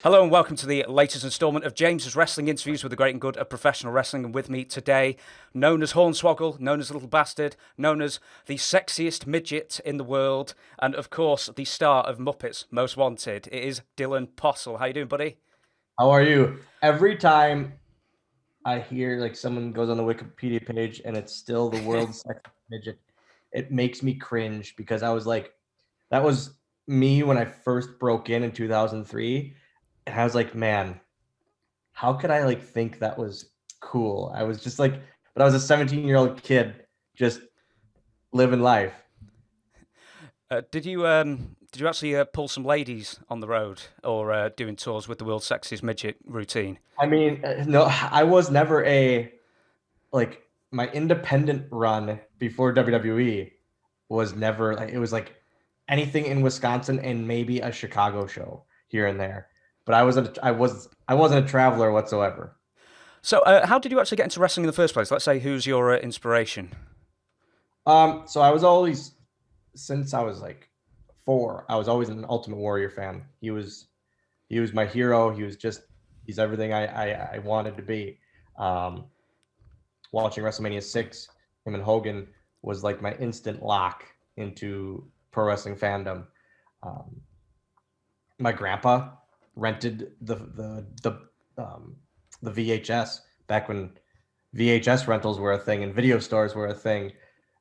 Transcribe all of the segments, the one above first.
Hello and welcome to the latest instalment of James's Wrestling Interviews with the Great and Good of Professional Wrestling. And with me today, known as Hornswoggle, known as Little Bastard, known as the sexiest midget in the world, and of course, the star of Muppets Most Wanted, it is Dylan Postl. How you doing, buddy? How are you? Every time I hear like someone goes on the Wikipedia page and it's still the world's sexiest midget, it makes me cringe because I was like, that was me when I first broke in 2003. And I was like, man, how could I like think that was cool? I was just like, but I was a 17-year-old kid just living life. Did you actually pull some ladies on the road or doing tours with the world's sexiest midget routine? I mean, no, I was never like my independent run before WWE was never like it was like anything in Wisconsin and maybe a Chicago show here and there. But I wasn't a traveler whatsoever. So, how did you actually get into wrestling in the first place? Let's say, who's your inspiration? So I was always since I was like 4, I was always an Ultimate Warrior fan. He was my hero. He's everything I wanted to be. Um, Watching WrestleMania 6, him and Hogan was like my instant lock into pro wrestling fandom. Um, my grandpa rented the VHS back when VHS rentals were a thing and video stores were a thing.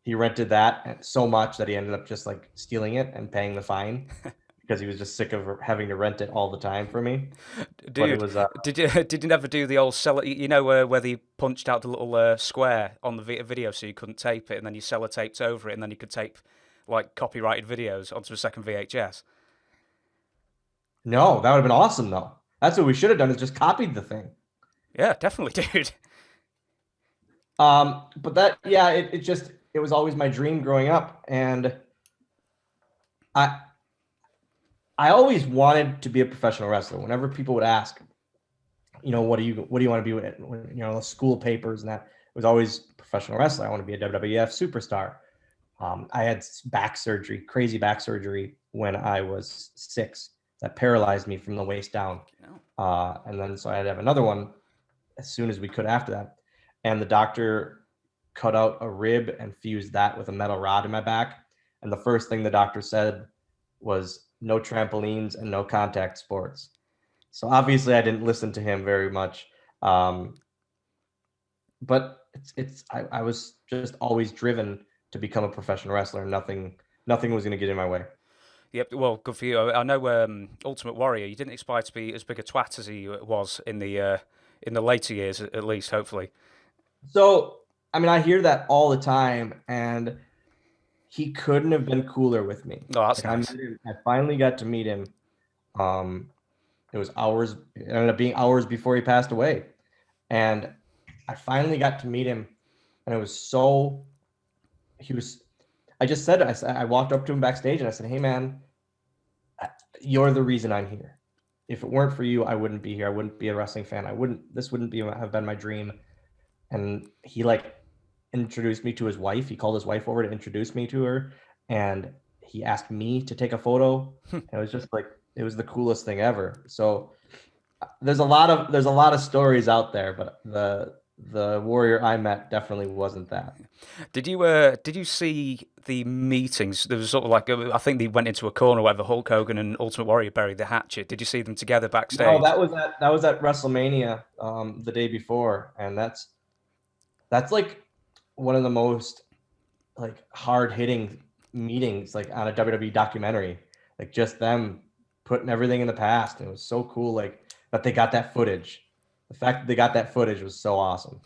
He rented that so much that he ended up just like stealing it and paying the fine because he was just sick of having to rent it all the time for me. But it Dude, was did you never do the old sell? Where they punched out the little square on the video so you couldn't tape it, and then you sellotaped over it, and then you could tape like copyrighted videos onto a second VHS. no, that would have been awesome though. That's what we should have done is just copied the thing. Yeah, definitely, dude. But that, yeah, it was always my dream growing up, and I I always wanted to be a professional wrestler. Whenever people would ask, what do you want to be with, school papers and that, it was always professional wrestler. I want to be a WWF superstar. I had back surgery, crazy back surgery when I was 6 that paralyzed me from the waist down, No. and then so I had to have another one as soon as we could after that. And the doctor cut out a rib and fused that with a metal rod in my back. And the first thing the doctor said was no trampolines and no contact sports. So obviously I didn't listen to him very much. Um, but I was just always driven to become a professional wrestler. Nothing was going to get in my way. Yep. Well, good for you. I know Ultimate Warrior. You didn't aspire to be as big a twat as he was in the later years, at least. Hopefully. So I mean, I hear that all the time, and he couldn't have been cooler with me. Oh, that's Like I met nice. him, I finally got to meet him. Um, it was hours. It ended up being hours before he passed away, and I finally got to meet him, and it was so. He was. I just said it. I walked up to him backstage and I said, "Hey, man, you're the reason I'm here. If it weren't for you, I wouldn't be here. I wouldn't be a wrestling fan. I wouldn't. This wouldn't be have been my dream." And he like introduced me to his wife. He called his wife over to introduce me to her, and he asked me to take a photo. And it was just like it was the coolest thing ever. So there's a lot of stories out there, but the warrior I met definitely wasn't that. Did you see the meetings? There was sort of like I think they went into a corner where the Hulk Hogan and Ultimate Warrior buried the hatchet. Did you see them together No, backstage? that was at WrestleMania the day before, and that's like one of the most like hard hitting meetings like on a WWE documentary. Like just them putting everything in the past. And it was so cool like that they got that footage. The fact that they got that footage was so awesome.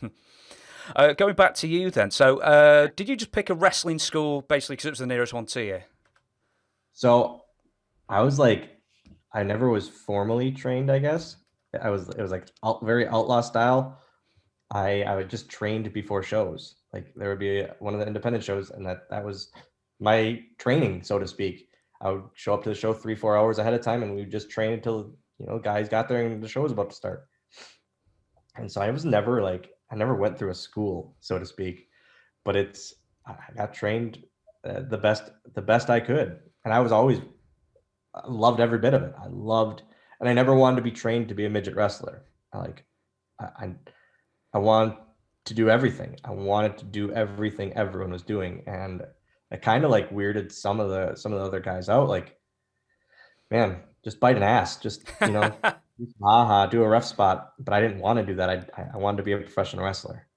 Going back to you then. So, did you just pick a wrestling school basically because it was the nearest one to you? So I was like I never was formally trained, I guess. It was like very outlaw style. I would just trained before shows. Like there would be one of the independent shows, and that was my training, so to speak. I would show up to the show 3 4 hours ahead of time, and we would just train until guys got there and the show was about to start. And so I was never like I never went through a school, so to speak, but I got trained the best I could, and I was always I loved every bit of it. I loved and I never wanted to be trained to be a midget wrestler. Like, I, I wanted to do everything. I wanted to do everything everyone was doing, and it kind of like weirded some of the other guys out. Like, man, just bite an ass, just haha, do a ref spot. But I didn't want to do that. I wanted to be a professional wrestler.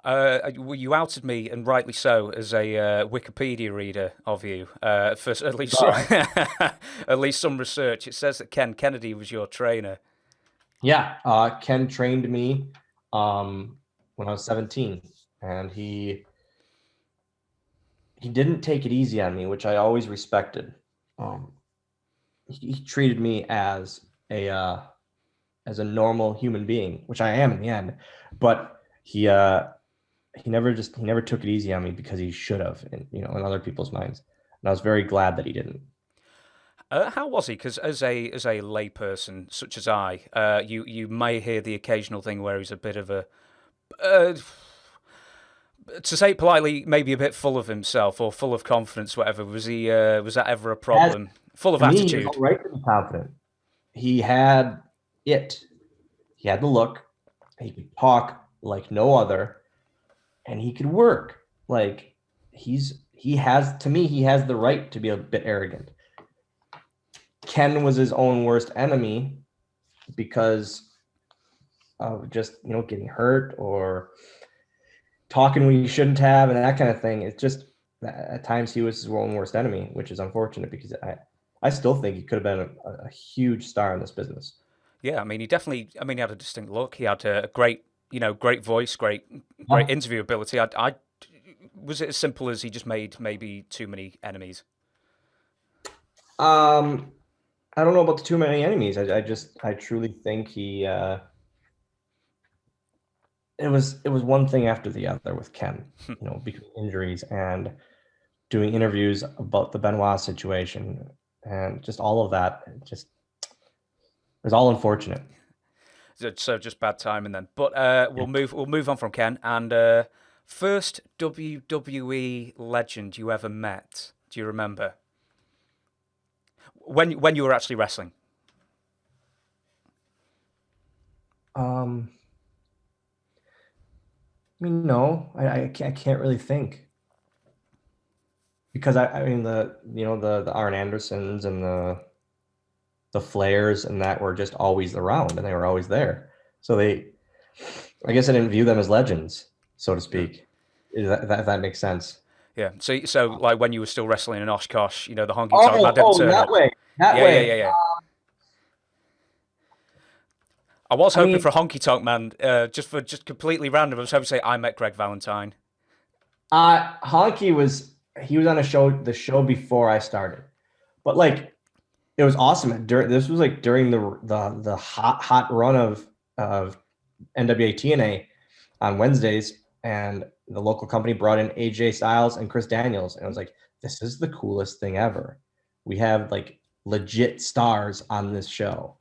Well, you outed me, and rightly so, as a Wikipedia reader of you. For at least All right. at least some research. It says that Ken Kennedy was your trainer. Yeah, Ken trained me when I was 17, and he didn't take it easy on me, which I always respected. Um, he treated me as a normal human being, which I am in the end, but he never took it easy on me because he should have, in other people's minds, and I was very glad that he didn't. How was he? Because as a layperson such as I, you may hear the occasional thing where he's a bit of a, to say it politely, maybe a bit full of himself or full of confidence. Whatever was he? Was that ever a problem? Full of To me, he was attitude. all right to be confident. He had it. He had the look. He could talk like no other, and he could work. Like he has the right to be a bit arrogant. Ken was his own worst enemy because of just getting hurt or talking when he shouldn't have and that kind of thing. It's just at times he was his own worst enemy, which is unfortunate because I still think he could have been a huge star in this business. Yeah, I mean, he definitely. I mean, he had a distinct look. He had a great, great voice, great Yeah. interview ability. I was it as simple as he just made maybe too many enemies? I don't know about the too many enemies. I truly think it was one thing after the other with Ken, because of injuries and doing interviews about the Benoit situation and just all of that. It was all unfortunate. So just bad timing then. But we'll move on from Ken and first WWE legend you ever met. Do you remember when you were actually wrestling? I mean, no, I can't really think because I mean the Arn Andersons and the Flairs and that were just always around and they were always there. So I guess I didn't view them as legends, so to speak. If that makes sense. Yeah. So like when you were still wrestling in Oshkosh, the honky tonk man didn't Oh, turn that up. way, that Yeah, yeah, way. yeah, yeah. I was I hoping mean, for Honky Tonk Man, just completely random. I was hoping to say I met Greg Valentine. Honky he was on the show before I started, but like it was awesome. This was like during the hot run of NWA TNA on Wednesdays, and the local company brought in AJ Styles and Chris Daniels, and I was like, this is the coolest thing ever. We have like legit stars on this show,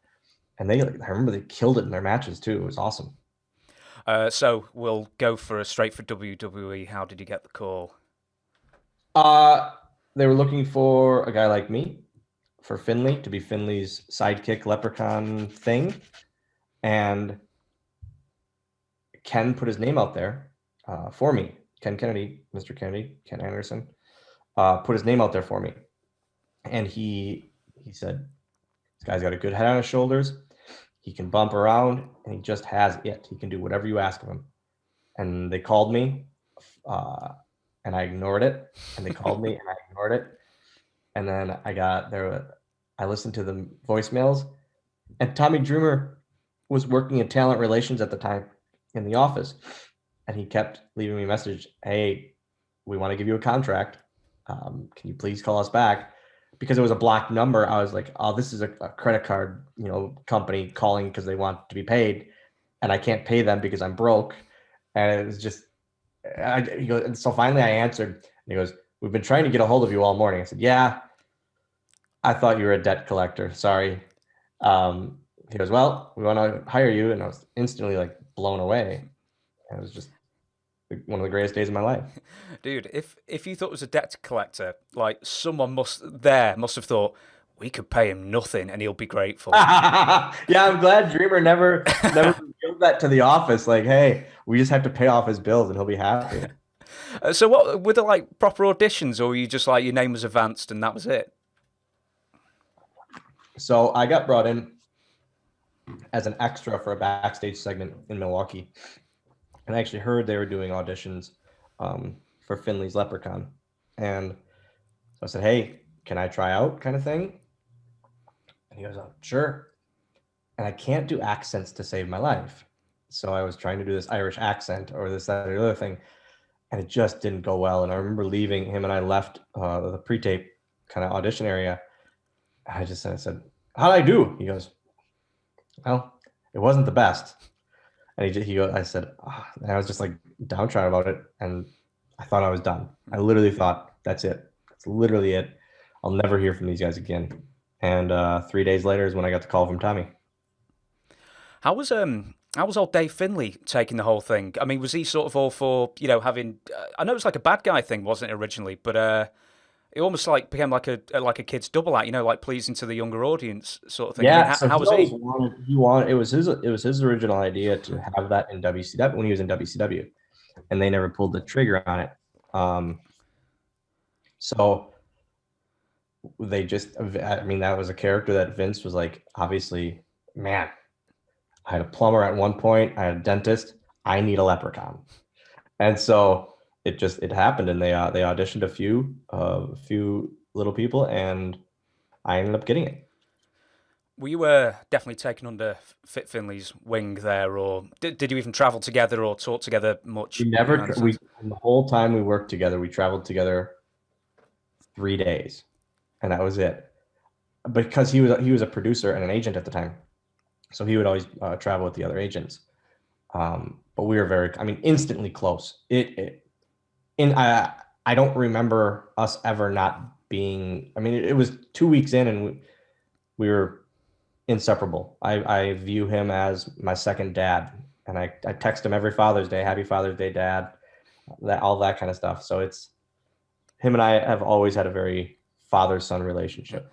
and I remember they killed it in their matches too. It was awesome. So we'll go straight for WWE. How did you get the call? They were looking for a guy like me for Finlay to be Finlay's sidekick leprechaun thing, and Ken put his name out there for me. Ken Kennedy, Mr. Kennedy, Ken Anderson, put his name out there for me, and he said, "This guy's got a good head on his shoulders. He can bump around, and he just has it. He can do whatever you ask of him." And they called me, and I ignored it. And they called me, and I ignored it. And then I listened to the voicemails, and Tommy Dreamer was working in talent relations at the time in the office, and he kept leaving me a message. Hey, we want to give you a contract. Can you please call us back? Because it was a blocked number. I was like, oh, this is a credit card, company calling because they want to be paid, and I can't pay them because I'm broke. And it was just, he goes, and so finally I answered, and he goes, we've been trying to get a hold of you all morning. I said, yeah, I thought you were a debt collector. Sorry. He goes, well, we want to hire you. And I was instantly like blown away. And it was just one of the greatest days of my life. Dude, if you thought it was a debt collector, like someone must have thought, we could pay him nothing and he'll be grateful. Yeah, I'm glad Dreamer never revealed that to the office. Like, hey, we just have to pay off his bills and he'll be happy. So what were there like proper auditions, or were you just like your name was advanced and that was it? So I got brought in as an extra for a backstage segment in Milwaukee, and I actually heard they were doing auditions for Finley's Leprechaun, and so I said, "Hey, can I try out?" kind of thing. And he goes, "Oh, sure." And I can't do accents to save my life, so I was trying to do this Irish accent or this, that, or the other thing, and it just didn't go well. And I remember leaving him, and I left the pre-tape kind of audition area. I said, "How'd I do?" He goes, "Well, it wasn't the best." And I said, and I was just like downtrodden about it. And I thought I was done. I literally thought, that's it. That's literally it. I'll never hear from these guys again. And 3 days later is when I got the call from Tommy. How was old Dave Finlay taking the whole thing? I mean, was he sort of all for, having? I know it was like a bad guy thing, wasn't it originally? But it almost like became like a kid's double act, like pleasing to the younger audience sort of thing. Yeah, I mean, so how was he? it was his original idea to have that in WCW when he was in WCW, and they never pulled the trigger on it. So they just, I mean, that was a character that Vince was like, obviously, man, I had a plumber at one point, I had a dentist, I need a leprechaun. And so it happened, and they auditioned a few little people, and I ended up getting it. Were you definitely taken under Fit Finlay's wing there, or did you even travel together or talk together much? We never, we the whole time we worked together, we traveled together 3 days, and that was it. Because he was a producer and an agent at the time, so he would always travel with the other agents. But we were instantly close. I don't remember us ever not being. I mean, it was 2 weeks in, and we were inseparable. I view him as my second dad, and I text him every Father's Day, "Happy Father's Day, Dad," all that kind of stuff. So it's him and I have always had a very father-son relationship.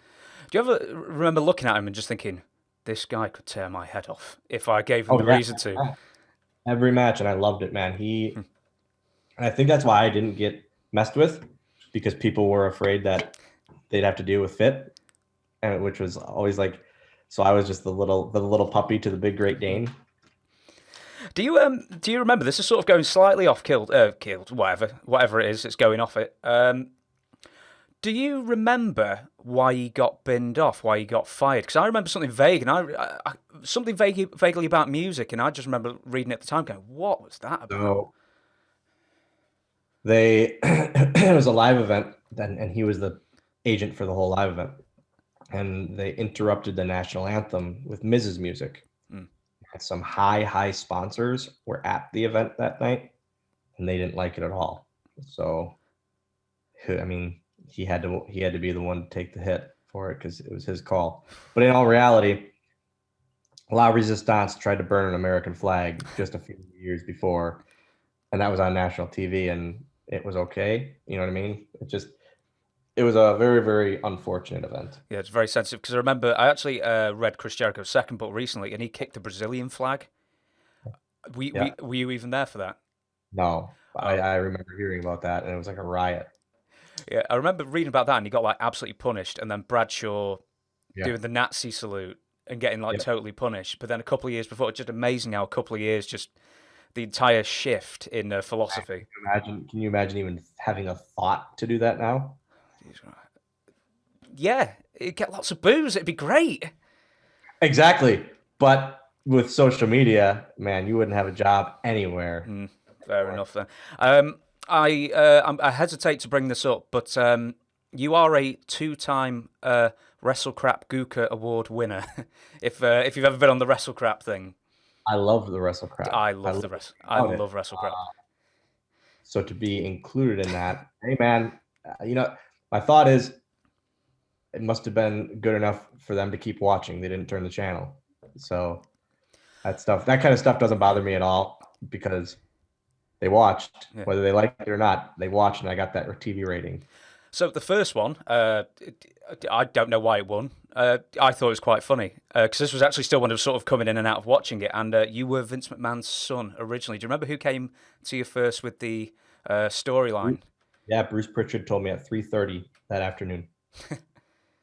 Do you ever remember looking at him and just thinking, this guy could tear my head off if I gave him the reason to? Every match, and I loved it, man. And I think that's why I didn't get messed with, because people were afraid that they'd have to deal with Fit, and which was always like, so I was just the little puppy to the big Great Dane. Do you remember? This is sort of going slightly off killed, whatever it is, it's going off it. Do you remember why he got binned off? Why he got fired? Because I remember something vague, and something vaguely about music, and I just remember reading it at the time, going, "What was that about?" So it was a live event, and he was the agent for the whole live event, and they interrupted the national anthem with Mrs. Music. And some high sponsors were at the event that night, and they didn't like it at all. So, I mean, he had to be the one to take the hit for it, because it was his call. But in all reality, La Resistance tried to burn an American flag just a few years before, and that was on national TV, and it was okay. You know what I mean? It was a very, very unfortunate event. Yeah, it's very sensitive, because I remember I actually read Chris Jericho's second book recently, and he kicked the Brazilian flag. Were you even there for that? No, I remember hearing about that, and it was like a riot. Yeah, I remember reading about that, and he got like absolutely punished, and then Bradshaw Yeah. doing the Nazi salute and getting like Yep. totally punished. But then a couple of years before, it's just amazing how a couple of years just the entire shift in philosophy. Can you imagine even having a thought to do that now? Yeah, it'd get lots of boos. It'd be great. Exactly. But with social media, man, you wouldn't have a job anywhere. Fair enough then. I hesitate to bring this up, but you are a two-time WrestleCrap Gooker Award winner. If you've ever been on the WrestleCrap thing, I love the WrestleCrap. I love WrestleCrap. So to be included in that, hey man, my thought is it must have been good enough for them to keep watching. They didn't turn the channel. So that kind of stuff doesn't bother me at all, because they watched, whether they liked it or not, they watched, and I got that TV rating. So the first one, I don't know why it won. I thought it was quite funny because this was actually still when I was sort of coming in and out of watching it, and you were Vince McMahon's son originally. Do you remember who came to you first with the storyline? Yeah, Bruce Pritchard told me at 3:30 that afternoon.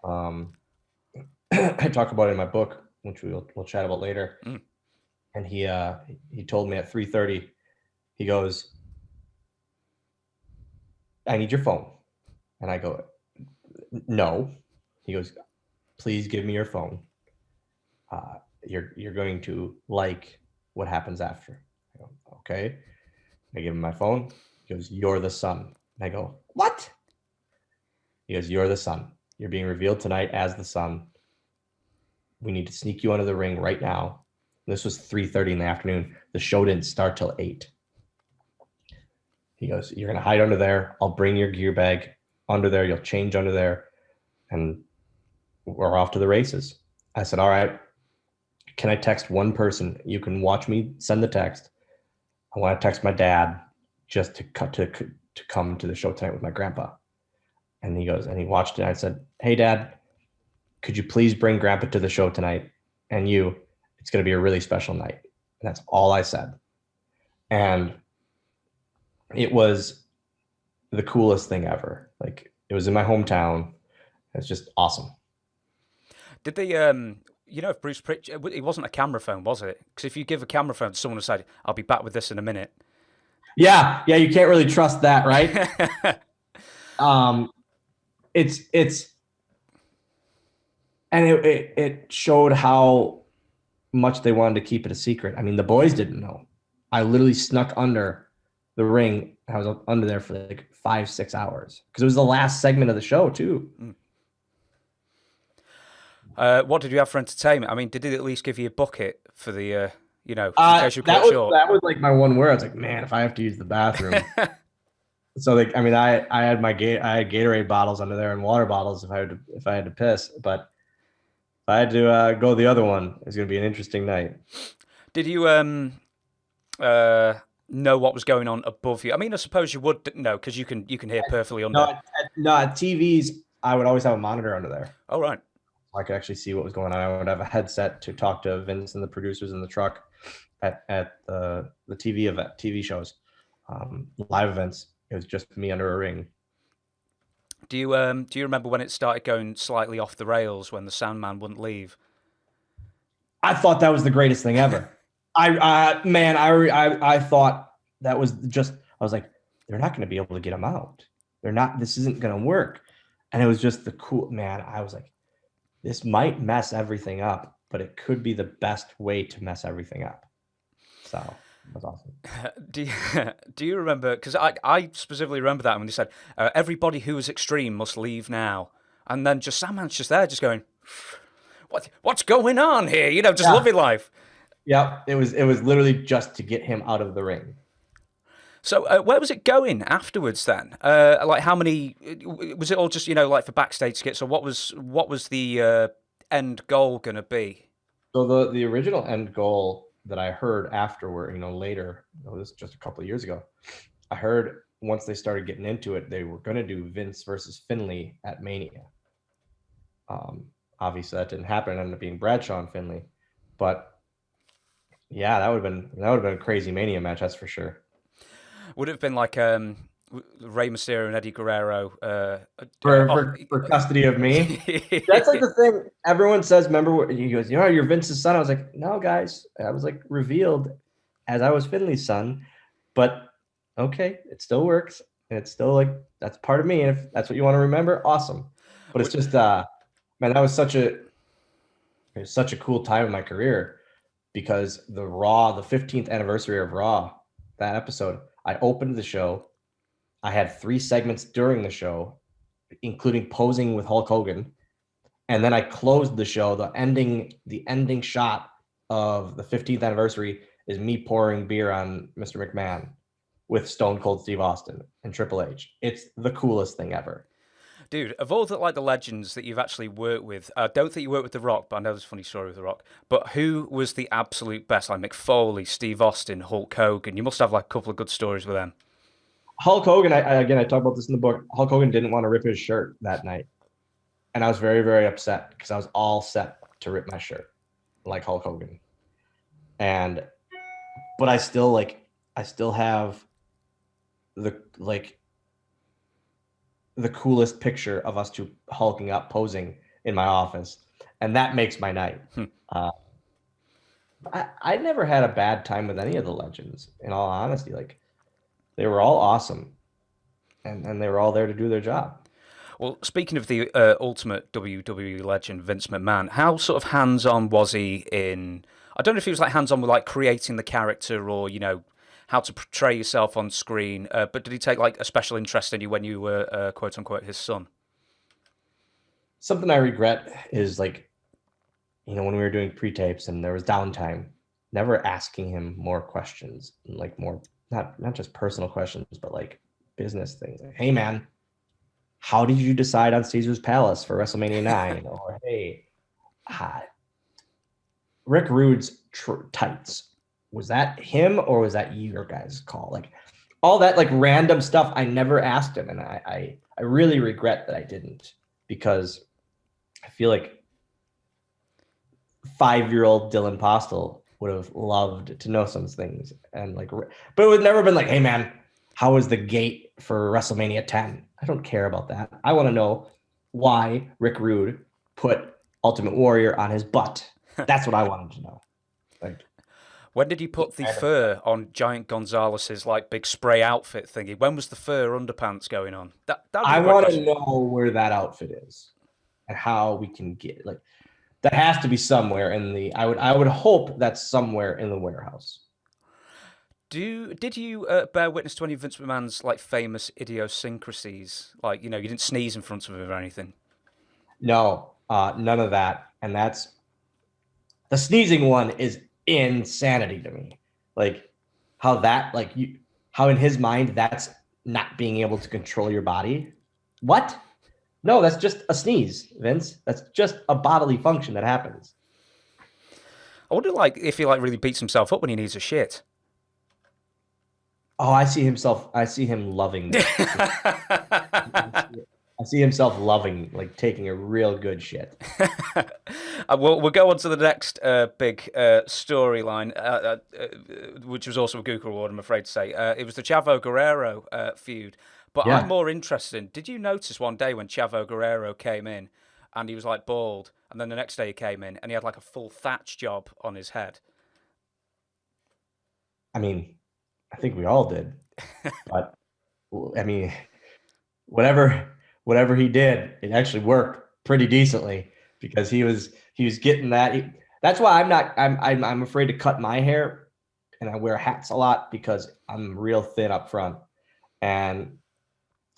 I talk about it in my book, which we'll chat about later. And he told me at 3:30, he goes, "I need your phone." And I go, "No." He goes, "Please give me your phone. You're going to like what happens after." I go, "Okay." I give him my phone. He goes, "You're the son." And I go, "What?" He goes, "You're the son. You're being revealed tonight as the son. We need to sneak you under the ring right now." This was 3:30 in the afternoon. The show didn't start till 8. He goes, "You're going to hide under there. I'll bring your gear bag under there. You'll change under there. And we're off to the races." I said, "All right. Can I text one person? You can watch me send the text. I want to text my dad just to come to the show tonight with my grandpa." And he goes, and he watched it. And I said, "Hey, Dad, could you please bring Grandpa to the show tonight? And it's going to be a really special night." And that's all I said. And it was the coolest thing ever. Like, it was in my hometown. It's just awesome. Did they, if Bruce Pritchard, it wasn't a camera phone, was it? Because if you give a camera phone to someone who said, "I'll be back with this in a minute." Yeah, you can't really trust that, right? And it showed how much they wanted to keep it a secret. I mean, the boys didn't know. I literally snuck under the ring. I was under there for like 5-6 hours because it was the last segment of the show too. What did you have for entertainment? I mean, did it at least give you a bucket for the, in case you cut short? That was like my one word. I was like, man, if I have to use the bathroom. So I had I had Gatorade bottles under there and water bottles if I had to piss, but if I had to go the other one, it's going to be an interesting night. Did you know what was going on above you? I mean, I suppose you would know because you can hear perfectly under. No, at TVs, I would always have a monitor under there. Oh, right. I could actually see what was going on. I would have a headset to talk to Vince and the producers in the truck at the TV shows, live events. It was just me under a ring. Do you remember when it started going slightly off the rails when the sound man wouldn't leave? I thought that was the greatest thing ever. I thought that was just. I was like, they're not going to be able to get him out. They're not. This isn't going to work. And it was just the cool man. I was like, this might mess everything up, but it could be the best way to mess everything up. So that was awesome. Do you remember? Because I specifically remember that when they said everybody who is extreme must leave now, and then just Sandman's just there, just going, what's going on here? Just loving life. Yeah, it was literally just to get him out of the ring. So where was it going afterwards then? Like how many? Was it all just like for backstage skits, or what was the end goal going to be? So the original end goal that I heard afterward, later, this was just a couple of years ago, I heard once they started getting into it, they were going to do Vince versus Finlay at Mania. Obviously that didn't happen. It ended up being Bradshaw and Finlay, but yeah, that would have been a crazy Mania match. That's for sure. Would it have been like Rey Mysterio and Eddie Guerrero for custody of me? That's like the thing everyone says. Remember, he goes, "You're Vince's son." I was like, "No, guys, I was like revealed as I was Finlay's son." But okay, it still works, and it's still like that's part of me. And if that's what you want to remember, awesome. But it's just, man, that was such a cool time in my career because the 15th anniversary of Raw, that episode. I opened the show. I had 3 segments during the show, including posing with Hulk Hogan. And then I closed the show. The ending shot of the 15th anniversary is me pouring beer on Mr. McMahon with Stone Cold Steve Austin and Triple H. It's the coolest thing ever. Dude, of all the legends that you've actually worked with, I don't think you worked with The Rock, but I know there's a funny story with The Rock. But who was the absolute best? Like Mick Foley, Steve Austin, Hulk Hogan. You must have like a couple of good stories with them. Hulk Hogan, I talk about this in the book. Hulk Hogan didn't want to rip his shirt that night. And I was very, very upset because I was all set to rip my shirt like Hulk Hogan. But I still have the coolest picture of us two hulking up posing in my office. And that makes my night. I never had a bad time with any of the legends, in all honesty. Like, they were all awesome, and they were all there to do their job. Well, speaking of the ultimate WWE legend, Vince McMahon, how sort of hands-on was he in... I don't know if he was like hands-on with like creating the character or, how to portray yourself on screen, but did he take like a special interest in you when you were, quote-unquote, his son? Something I regret is like, when we were doing pre-tapes and there was downtime, never asking him more questions, like more, not just personal questions, but like business things. Like, hey, man, how did you decide on Caesar's Palace for WrestleMania 9? Or, hey, Rick Rude's tights, was that him or was that your guys' call? Like, all that like random stuff I never asked him. And I really regret that I didn't, because I feel like 5-year-old Dylan Postl would have loved to know some things. And like, but it would never been like, hey, man, how was the gate for WrestleMania 10? I don't care about that. I want to know why Rick Rude put Ultimate Warrior on his butt. That's what I wanted to know. Like, when did you put the fur on Giant Gonzalez's like big spray outfit thingy? When was the fur underpants going on? I want to know where that outfit is and how we can get like that. Has to be somewhere in the. I would hope that's somewhere in the warehouse. Did you bear witness to any of Vince McMahon's like famous idiosyncrasies? Like, you didn't sneeze in front of him or anything. No, none of that. And that's the sneezing one is insanity to me. Like how that, like how in his mind that's not being able to control your body. What? No, that's just a sneeze, Vince. That's just a bodily function that happens. I wonder, like, if he like really beats himself up when he needs a shit. Oh, I see him loving this. I see himself loving, like, taking a real good shit. We'll go on to the next big storyline, which was also a Google award, I'm afraid to say. It was the Chavo Guerrero feud. But yeah. I'm more interested in, did you notice one day when Chavo Guerrero came in and he was, like, bald, and then the next day he came in and he had, like, a full thatch job on his head? I mean, I think we all did. But, I mean, whatever he did, it actually worked pretty decently because he was getting that. That's why I'm afraid to cut my hair, and I wear hats a lot because I'm real thin up front. And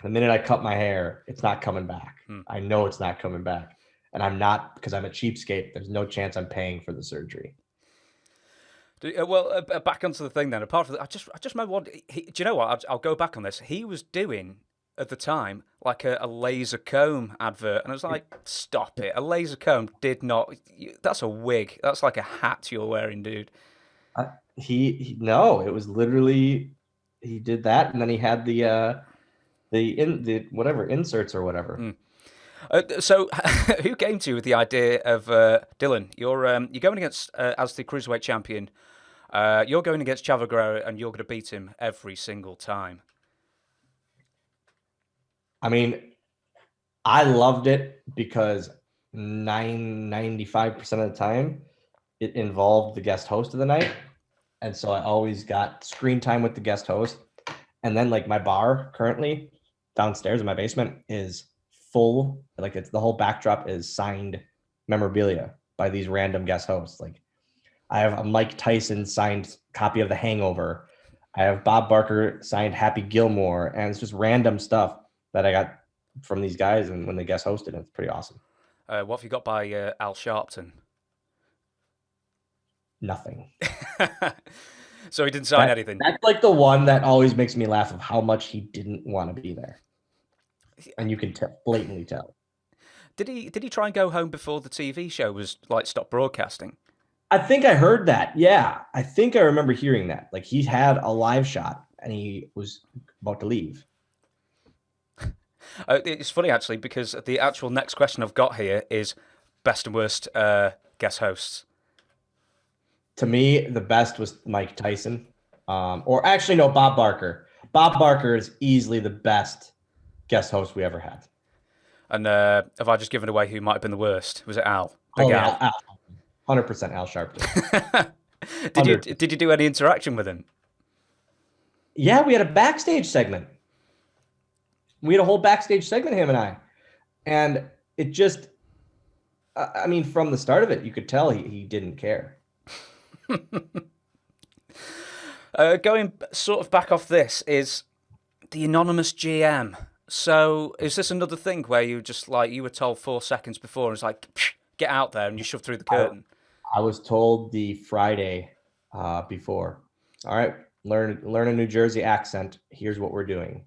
the minute I cut my hair, it's not coming back. I know it's not coming back. And I'm not, because I'm a cheapskate. There's no chance I'm paying for the surgery. Well, back onto the thing then. Apart from that, I just remember what. Do you know what? I'll go back on this. He was doing at the time like a laser comb advert, and I was like, "Stop it! A laser comb did not. That's a wig. That's like a hat you're wearing, dude." No, it was literally he did that, and then he had the whatever inserts or whatever. So, who came to you with the idea of Dylan? You're going against as the cruiserweight champion. You're going against Chavo Guerrero, and you're going to beat him every single time. I mean, I loved it because 95% of the time it involved the guest host of the night, and so I always got screen time with the guest host. And then, like, my bar currently downstairs in my basement is full, like, it's the whole backdrop is signed memorabilia by these random guest hosts. Like, I have a Mike Tyson signed copy of The Hangover. I have Bob Barker signed Happy Gilmore, and it's just random stuff that I got from these guys, and when they guest hosted, it's pretty awesome. What have you got by Al Sharpton? Nothing. So he didn't sign anything. That's like the one that always makes me laugh of how much he didn't want to be there. And you can blatantly tell. Did he try and go home before the TV show was like stopped broadcasting? I think I heard that. Yeah, I think I remember hearing that. Like, he had a live shot and he was about to leave. It's funny, actually, because the actual next question I've got here is best and worst guest hosts. To me, the best was Mike Tyson. Or actually, no, Bob Barker. Bob Barker is easily the best guest host we ever had. And have I just given away who might have been the worst? Was it Al? Big Al. Yeah, 100% Al Sharpton. Did you do any interaction with him? Yeah, we had a backstage segment. We had a whole backstage segment, him and I. And it just, I mean, from the start of it, you could tell he didn't care. Going sort of back off this is the anonymous GM. So is this another thing where you just like, you were told 4 seconds before and it's like, get out there, and you shoved through the curtain? I was told the Friday before, all right, learn a New Jersey accent. Here's what we're doing.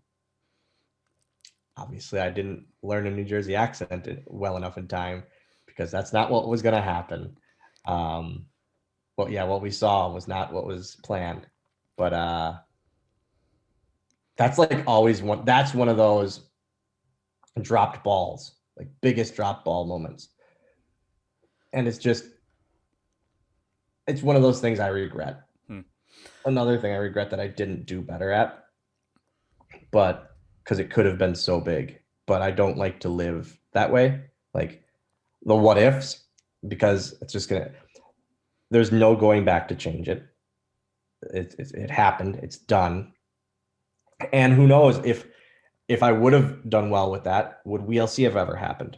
Obviously, I didn't learn a New Jersey accent well enough in time because that's not what was going to happen. Well, yeah, what we saw was not what was planned. But that's like always that's one of those dropped balls, like biggest drop ball moments. And it's one of those things I regret. Another thing I regret that I didn't do better at, but because it could have been so big, but I don't like to live that way. Like the what ifs, because it's just there's no going back to change it. It happened. It's done. And who knows if I would have done well with that, would WLC have ever happened?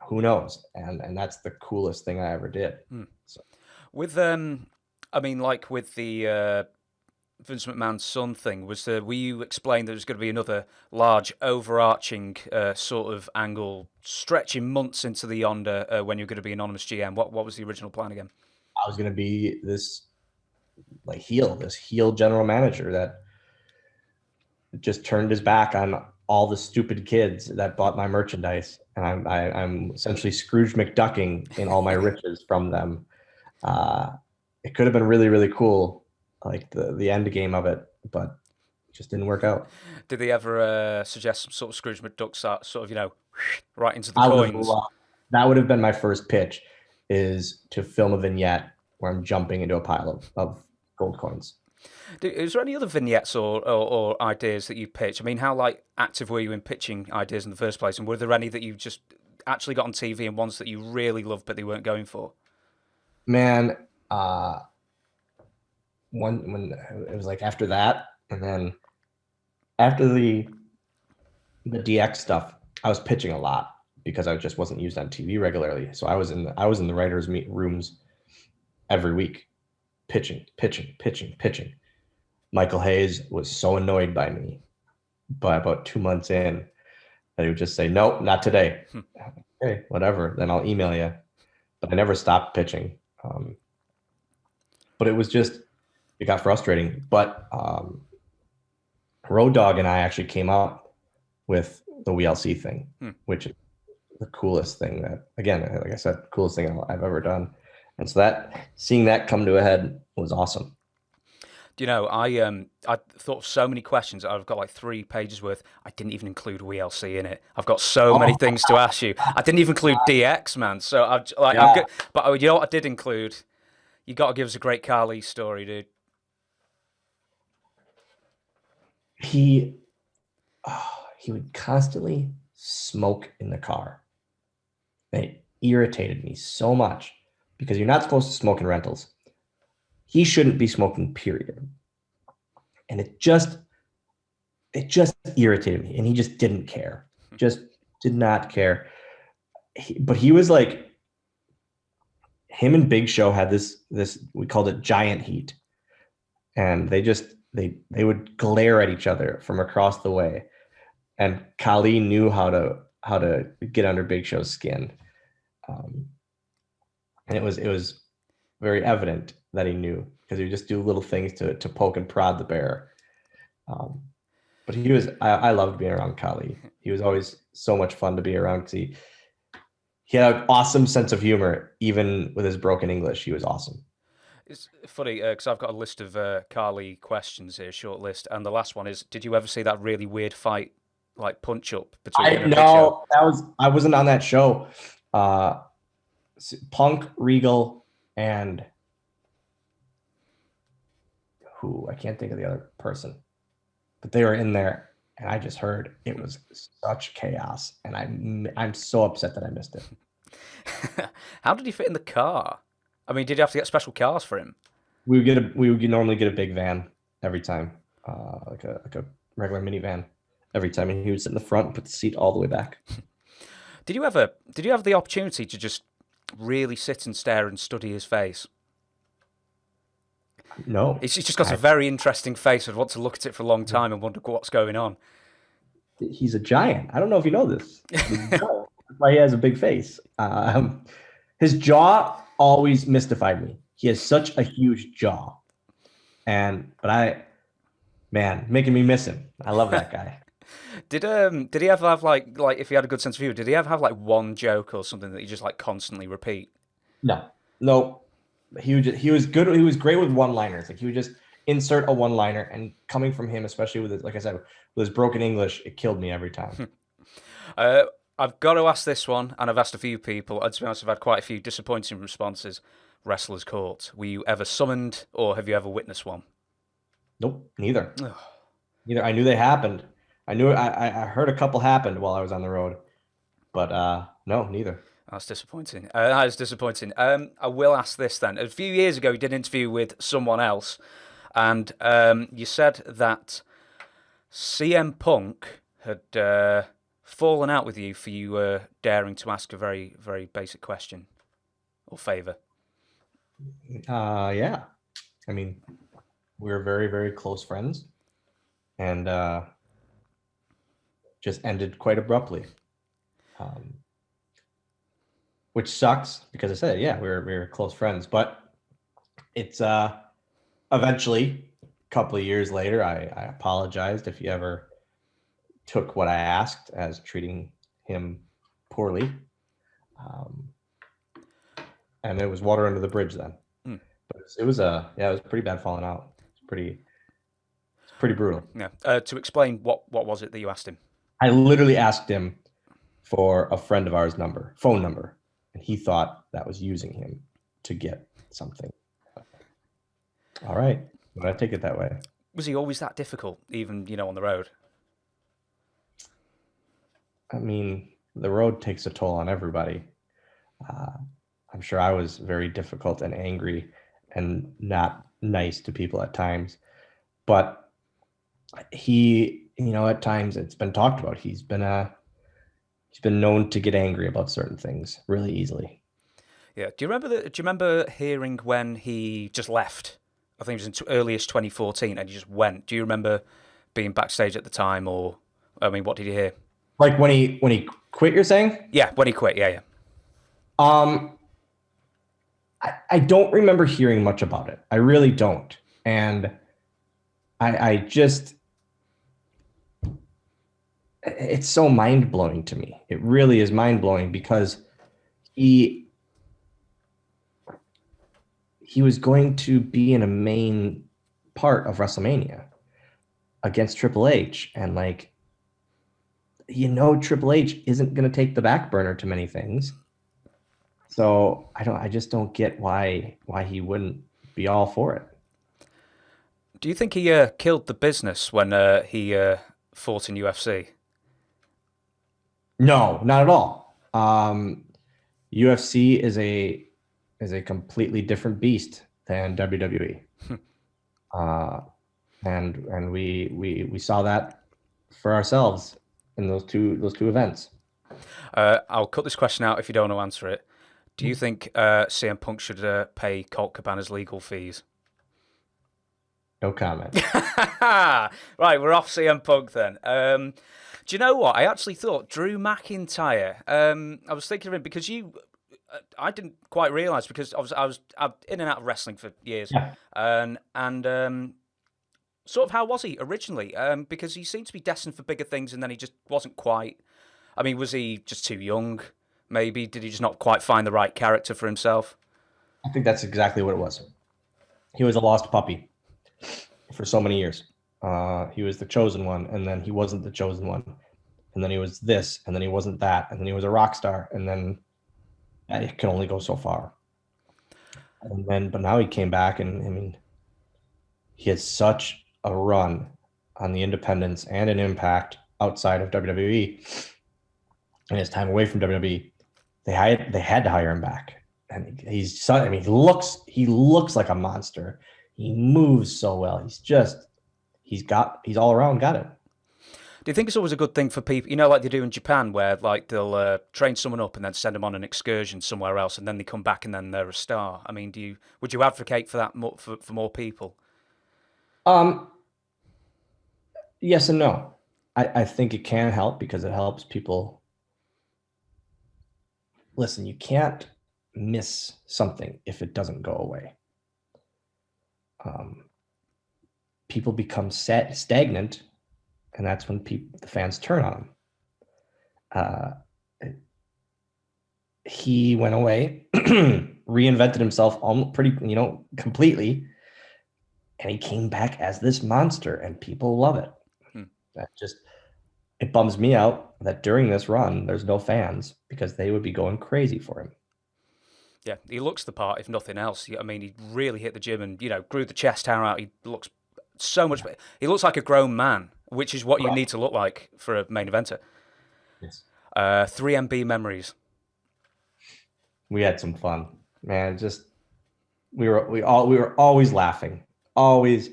Who knows? And that's the coolest thing I ever did. So. With I mean, like with the Vince McMahon's son thing, were you explained that there's going to be another large overarching sort of angle stretching months into the yonder when you're going to be anonymous GM? What was the original plan again? I was going to be this heel general manager that just turned his back on all the stupid kids that bought my merchandise, and I'm essentially Scrooge McDucking in all my riches from them. It could have been really, really cool, like the end game of it, but it just didn't work out. Did they ever suggest some sort of Scrooge McDuck sort of, right into the coins? That would have been my first pitch, is to film a vignette where I'm jumping into a pile of gold coins. Is there any other vignettes or ideas that you pitch? I mean, how active were you in pitching ideas in the first place? And were there any that you just actually got on TV and ones that you really loved but they weren't going for? Man, when it was like after that, and then after the DX stuff, I was pitching a lot because I just wasn't used on TV regularly. So I was in the writers' rooms every week, pitching. Michael Hayes was so annoyed by me by about 2 months in that he would just say, "Nope, not today." Okay, whatever. Then I'll email you. But I never stopped pitching. But it got frustrating. But Road Dogg and I actually came up with the WLC thing, which is the coolest thing that, again, like I said, coolest thing I've ever done. And so seeing that come to a head was awesome. Do you know, I thought of so many questions. I've got like 3 pages worth. I didn't even include WLC in it. I've got so many things to ask you. I didn't even include DX, man. So I'm good. But you know what I did include? You got to give us a Great Khali story, dude. He would constantly smoke in the car. And it irritated me so much because you're not supposed to smoke in rentals. He shouldn't be smoking, period. And it just irritated me. And he just didn't care. Just did not care. But he was like, him and Big Show had this, we called it giant heat. And they would glare at each other from across the way. And Khali knew how to get under Big Show's skin. And it was very evident that he knew, because he would just do little things to poke and prod the bear. But I loved being around Khali. He was always so much fun to be around because he had an awesome sense of humor, even with his broken English. He was awesome. It's funny because I've got a list of Khali questions here, short list, and the last one is: did you ever see that really weird fight, like punch up between him and Big Show? I wasn't on that show. Punk, Regal, and who I can't think of the other person, but they were in there, and I just heard it was such chaos, and I'm so upset that I missed it. How did he fit in the car? I mean, did you have to get special cars for him? We would normally get a big van every time, like a regular minivan every time, and he would sit in the front and put the seat all the way back. Did you have the opportunity to just really sit and stare and study his face? No. He's just got a very interesting face. I'd want to look at it for a long time and wonder what's going on. He's a giant. I don't know if you know this. That's why he has a big face. His jaw always mystified me. He has such a huge jaw. But making me miss him. I love that guy. Did he ever have like if he had a good sense of humor, did he ever have like one joke or something that he just like constantly repeat? No. He was good. He was great with one-liners. Like he would just insert a one-liner, and coming from him, especially with his, like I said, with his broken English, it killed me every time. I've got to ask this one, and I've asked a few people. To be honest, I've had quite a few disappointing responses. Wrestlers caught. Were you ever summoned, or have you ever witnessed one? Nope, neither. Neither. I knew they happened. I heard a couple happened while I was on the road, but no, neither. That's disappointing. That is disappointing. I will ask this then. A few years ago, you did an interview with someone else, and you said that CM Punk had fallen out with you for you daring to ask a very, very basic question or favor. Yeah. I mean, we were very, very close friends, and just ended quite abruptly. Which sucks because I said, yeah, we were close friends, but it's eventually a couple of years later, I apologized if you ever took what I asked as treating him poorly. And it was water under the bridge then. But it was a pretty bad falling out. It's pretty brutal. Yeah. To explain, what was it that you asked him? I literally asked him for a friend of ours phone number. And he thought that was using him to get something. All right. But I take it that way. Was he always that difficult, even, on the road? I mean, the road takes a toll on everybody. I'm sure I was very difficult and angry and not nice to people at times. But he, at times it's been talked about. He's been known to get angry about certain things really easily. Yeah. Do you remember hearing when he just left? I think it was in earliest 2014, and he just went. Do you remember being backstage at the time, or what did you hear? Like when he quit, you're saying? Yeah, when he quit. Yeah. I don't remember hearing much about it. I really don't, and I just. It's so mind-blowing to me. It really is mind-blowing because he was going to be in a main part of WrestleMania against Triple H. And Triple H isn't going to take the back burner to many things. So I just don't get why he wouldn't be all for it. Do you think he killed the business when he fought in UFC? No, not at all. UFC is a completely different beast than WWE. And we saw that for ourselves in those two events. I'll cut this question out if you don't want to answer it. Do you think CM Punk should pay Colt Cabana's legal fees? No comment. Right, we're off CM Punk then. Do you know what? I actually thought Drew McIntyre. I was thinking of him because I didn't quite realise because I was in and out of wrestling for years, Yeah. and sort of how was he originally? Because he seemed to be destined for bigger things, and then he just wasn't quite. I mean, was he just too young? Maybe did he just not quite find the right character for himself? I think that's exactly what it was. he was a lost puppy for so many years. He was the chosen one, and then he wasn't the chosen one, and then he was this, and then he wasn't that, and then he was a rock star, and then it can only go so far. And then, but now he came back, and I mean, he had such a run on the independents and an Impact outside of WWE, and his time away from WWE, they had to hire him back. And he's, I mean, he looks like a monster. He moves so well. He's all around got it. Do you think it's always a good thing for people, you know, like they do in Japan, where like they'll train someone up and then send them on an excursion somewhere else, and then they come back and then they're a star? I mean, would you advocate for that for more people? Yes and no. I think it can help because it helps people. Listen, you can't miss something if it doesn't go away. People become stagnant, and that's when the fans turn on him. He went away, reinvented himself completely, and he came back as this monster, and people love it. It bums me out that during this run, there's no fans because they would be going crazy for him. Yeah, he looks the part, if nothing else. I mean, he really hit the gym and, grew the chest hair out. He looks so much better. He looks like a grown man, which is what you need to look like for a main eventer. Yes. 3MB memories. We had some fun, man. We were always laughing. Always.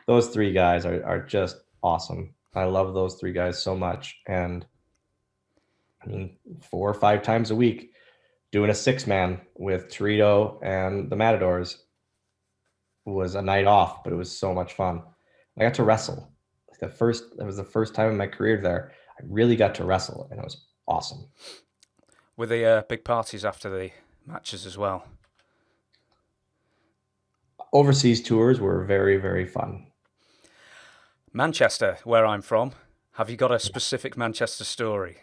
Those three guys are just awesome. I love those three guys so much. And I mean, 4 or 5 times a week, doing a 6-man with Torito and the Matadors was a night off, but it was so much fun. I got to wrestle. That was the first time in my career there. I really got to wrestle, and it was awesome. Were the big parties after the matches as well? Overseas tours were very, very fun. Manchester, where I'm from. Have you got a specific Manchester story?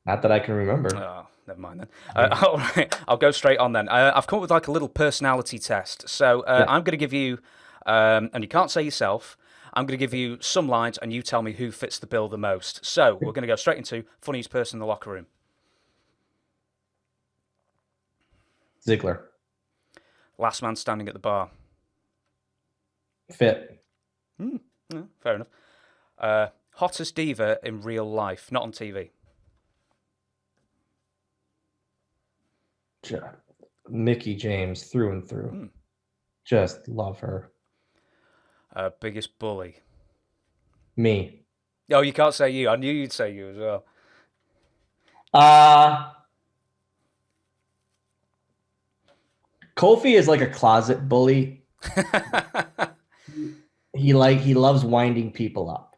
Not that I can remember. Oh, never mind then. All right, I'll go straight on then. I've come up with like a little personality test. So I'm going to give you, and you can't say yourself, I'm going to give you some lines and you tell me who fits the bill the most. So we're going to go straight into funniest person in the locker room. Ziggler. Last man standing at the bar. Fit. Yeah, fair enough. Hottest diva in real life, not on TV. Mickie James through and through. Just love her. Biggest bully. Me. Oh, you can't say you. I knew you'd say you as well. Kofi is like a closet bully. He loves winding people up.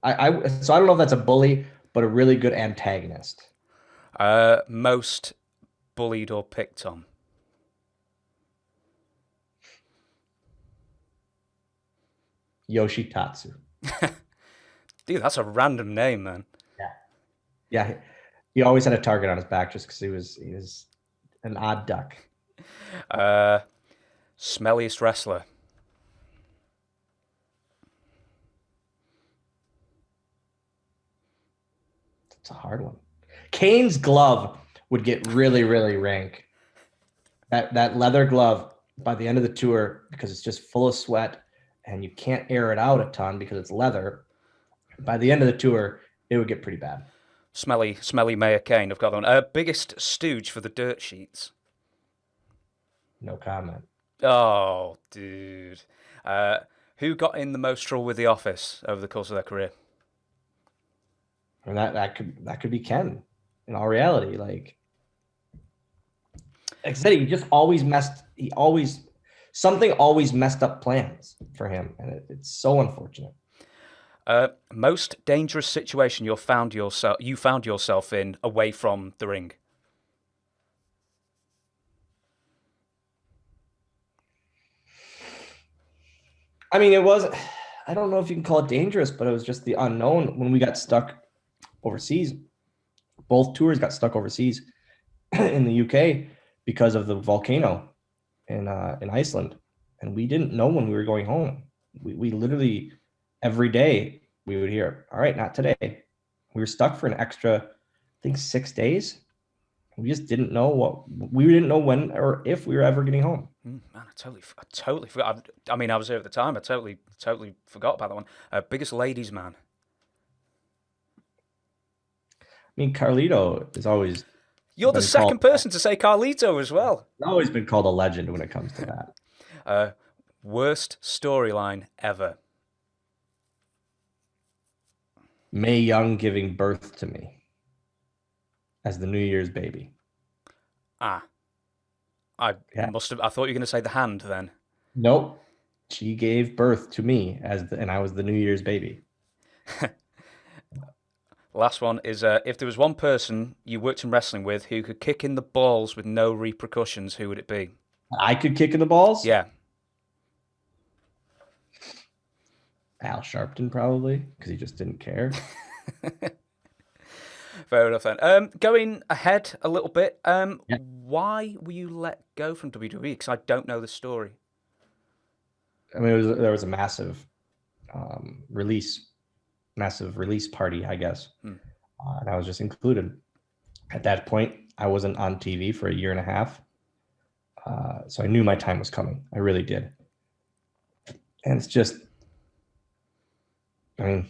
So I don't know if that's a bully, but a really good antagonist. Most bullied or picked on. Yoshitatsu. Dude, that's a random name, man. Yeah. He always had a target on his back just because he was an odd duck. Smelliest wrestler. It's a hard one. Kane's glove would get really, really rank. That leather glove by the end of the tour, because it's just full of sweat and you can't air it out a ton because it's leather. By the end of the tour, it would get pretty bad. Smelly Mayor Kane. I've got that one. Biggest stooge for the dirt sheets. No comment. Oh, dude. Who got in the most trouble with the office over the course of their career? And that could be Ken. In all reality, like I said, something always messed up plans for him, and it's so unfortunate. Most dangerous situation you found yourself in away from the ring. I mean, I don't know if you can call it dangerous, but it was just the unknown when we got stuck overseas. Both tours got stuck overseas in the UK because of the volcano in Iceland. and we didn't know when we were going home. We literally every day we would hear, all right, not today. We were stuck for an extra, I think, 6 days. We just didn't know we didn't know when or if we were ever getting home. Man, I totally forgot. I mean, I was there at the time. I totally forgot about that one. Biggest ladies man. I mean, Carlito is always. You're the second person to say Carlito as well. Always been called a legend when it comes to that. Worst storyline ever. Mae Young giving birth to me as the New Year's baby. I thought you were going to say the hand then. Nope. She gave birth to me and I was the New Year's baby. Last one is if there was one person you worked in wrestling with who could kick in the balls with no repercussions, who would it be? I could kick in the balls? Yeah. Al Sharpton, probably, because he just didn't care. Fair enough then. Going ahead a little bit, why were you let go from WWE? Because I don't know the story. I mean, there was a massive release party, I guess. And I was just included. At that point, I wasn't on TV for a year and a half. So I knew my time was coming. I really did. And it's just, I mean,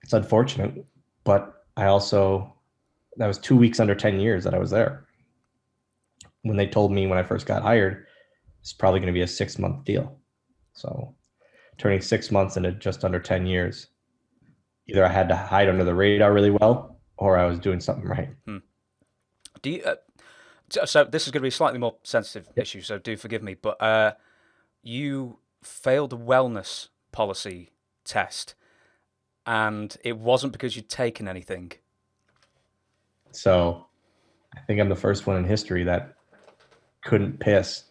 it's unfortunate, but that was 2 weeks under 10 years that I was there. When they told me when I first got hired, it's probably going to be a 6-month deal. So turning 6 months into just under 10 years, either I had to hide under the radar really well or I was doing something right. Do you, so this is going to be a slightly more sensitive issue, so do forgive me, but you failed the wellness policy test, and it wasn't because you'd taken anything. So I think I'm the first one in history that couldn't piss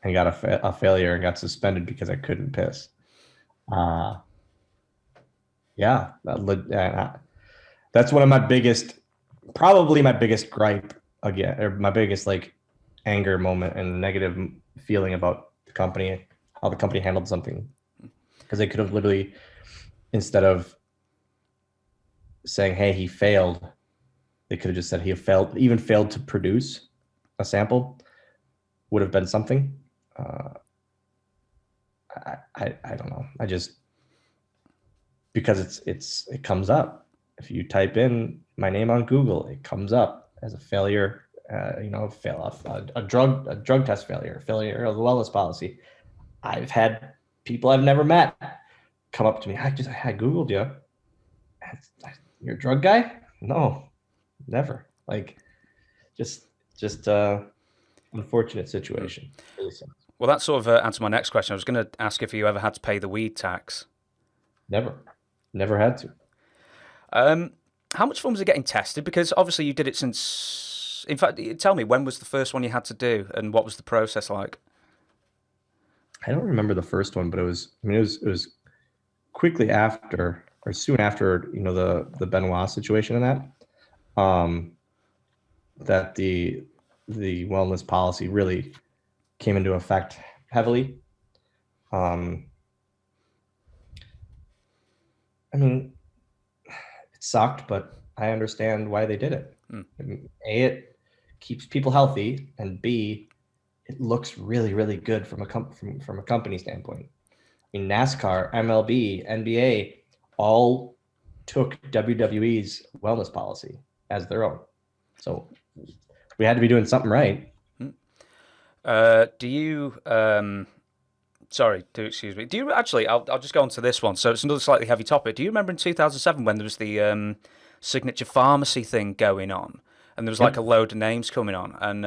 and got a failure and got suspended because I couldn't piss. Yeah, that's one of my biggest gripe again, or my biggest anger moment and negative feeling about the company, how the company handled something. Because they could have literally, instead of saying, hey, he failed, they could have just said he failed to produce a sample, would have been something. I don't know. I just, because it comes up. If you type in my name on Google, it comes up as a failure, a drug test failure of the wellness policy. I've had people I've never met come up to me. I Googled you. You're a drug guy? No, never. Just unfortunate situation. Really. Well, that sort of answered my next question. I was going to ask if you ever had to pay the weed tax. Never had to. How much fun was it getting tested? Because obviously you did it since. In fact, tell me, when was the first one you had to do, and what was the process like? I don't remember the first one, but it was quickly after, or soon after, the Benoit situation and that the wellness policy really came into effect heavily. I mean, it sucked, but I understand why they did it. A, it keeps people healthy, and B, it looks really, really good from a company standpoint. I mean, NASCAR, MLB, NBA all took WWE's wellness policy as their own. So we had to be doing something right. Do you? Excuse me. Do you actually? I'll just go on to this one. So it's another slightly heavy topic. Do you remember in 2007 when there was the signature pharmacy thing going on, and there was a load of names coming on, and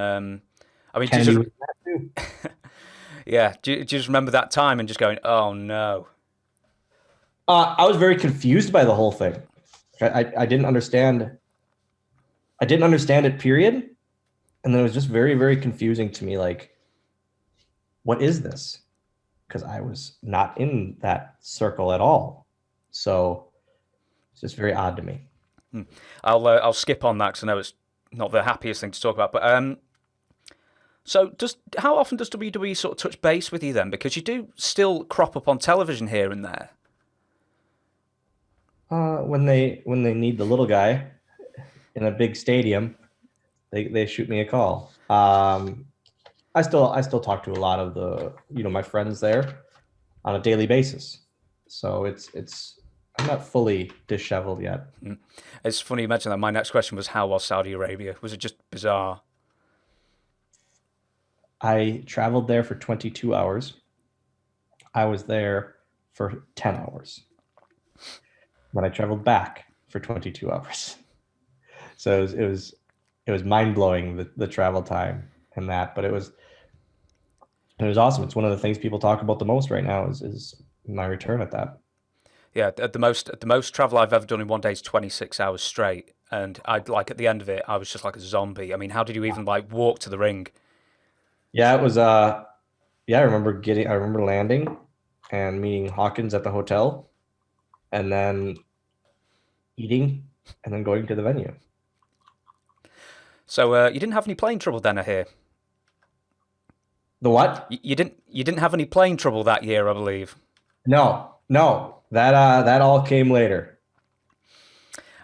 I mean, yeah. Do you just remember that time and just going, oh no? I was very confused by the whole thing. I didn't understand. I didn't understand it, period. And then it was just very, very confusing to me. What is this? Because I was not in that circle at all. So it's just very odd to me. I'll skip on that because I know it's not the happiest thing to talk about. But So how often does WWE sort of touch base with you then? Because you do still crop up on television here and there. When they need the little guy in a big stadium, they shoot me a call. I still talk to a lot of my friends there on a daily basis. So it's I'm not fully disheveled yet. It's funny you mentioned that. My next question was, how was Saudi Arabia? Was it just bizarre? I traveled there for 22 hours. I was there for 10 hours. But I traveled back for 22 hours. So it was mind-blowing, the travel time and that, but it was awesome. It's one of the things people talk about the most right now is my return at that. Yeah, at the most travel I've ever done in one day is 26 hours straight, and I'd like at the end of it, I was just like a zombie. I mean, how did you even like walk to the ring? Yeah, it was yeah, I remember landing and meeting Hawkins at the hotel and then eating and then going to the venue. So you didn't have any plane trouble then, I hear. The what? You didn't have any plane trouble that year, I believe. No, no. That all came later.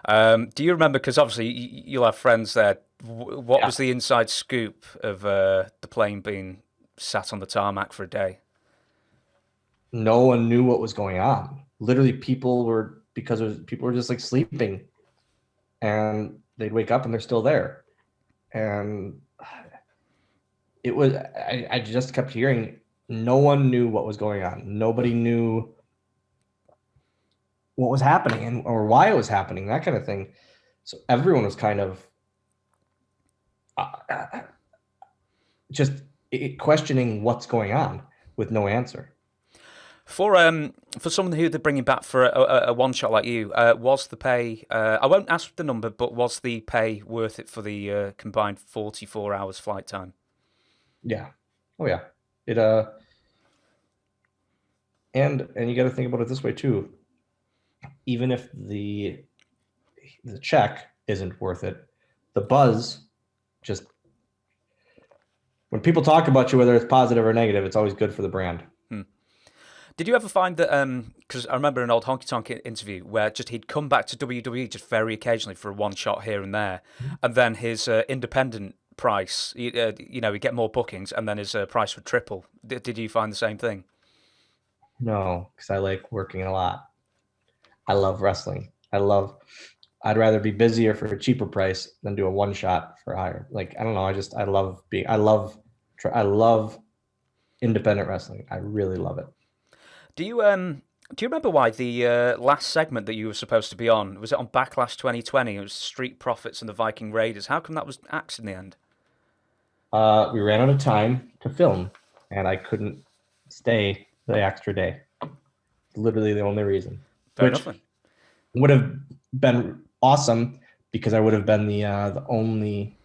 Do you remember? Because obviously you'll have friends there. What Yeah. was the inside scoop of the plane being sat on the tarmac for a day? No one knew what was going on. Literally, people were just like sleeping, and they'd wake up and they're still there. And I just kept hearing no one knew what was going on. Nobody knew what was happening or why it was happening, that kind of thing. So everyone was kind of just questioning what's going on with no answer. For someone who they're bringing back for a one shot like you, was the pay? I won't ask the number, but was the pay worth it for the combined 44 hours flight time? Yeah. Oh yeah. It and you got to think about it this way too. Even if the check isn't worth it, the buzz just when people talk about you, whether it's positive or negative, it's always good for the brand. Did you ever find that? Because I remember an old Honky Tonk interview where just he'd come back to WWE just very occasionally for a one shot here and there, and then his independent price, he'd get more bookings, and then his price would triple. Did you find the same thing? No, because I like working a lot. I love wrestling. I'd rather be busier for a cheaper price than do a one shot for higher. Like, I don't know. I love independent wrestling. I really love it. Do you remember why the last segment that you were supposed to be on was it on Backlash 2020? It was Street Profits and the Viking Raiders. How come that was axed in the end? We ran out of time to film and I couldn't stay the extra day. Literally the only reason, Fair which enough then. would have been awesome because I would have been the only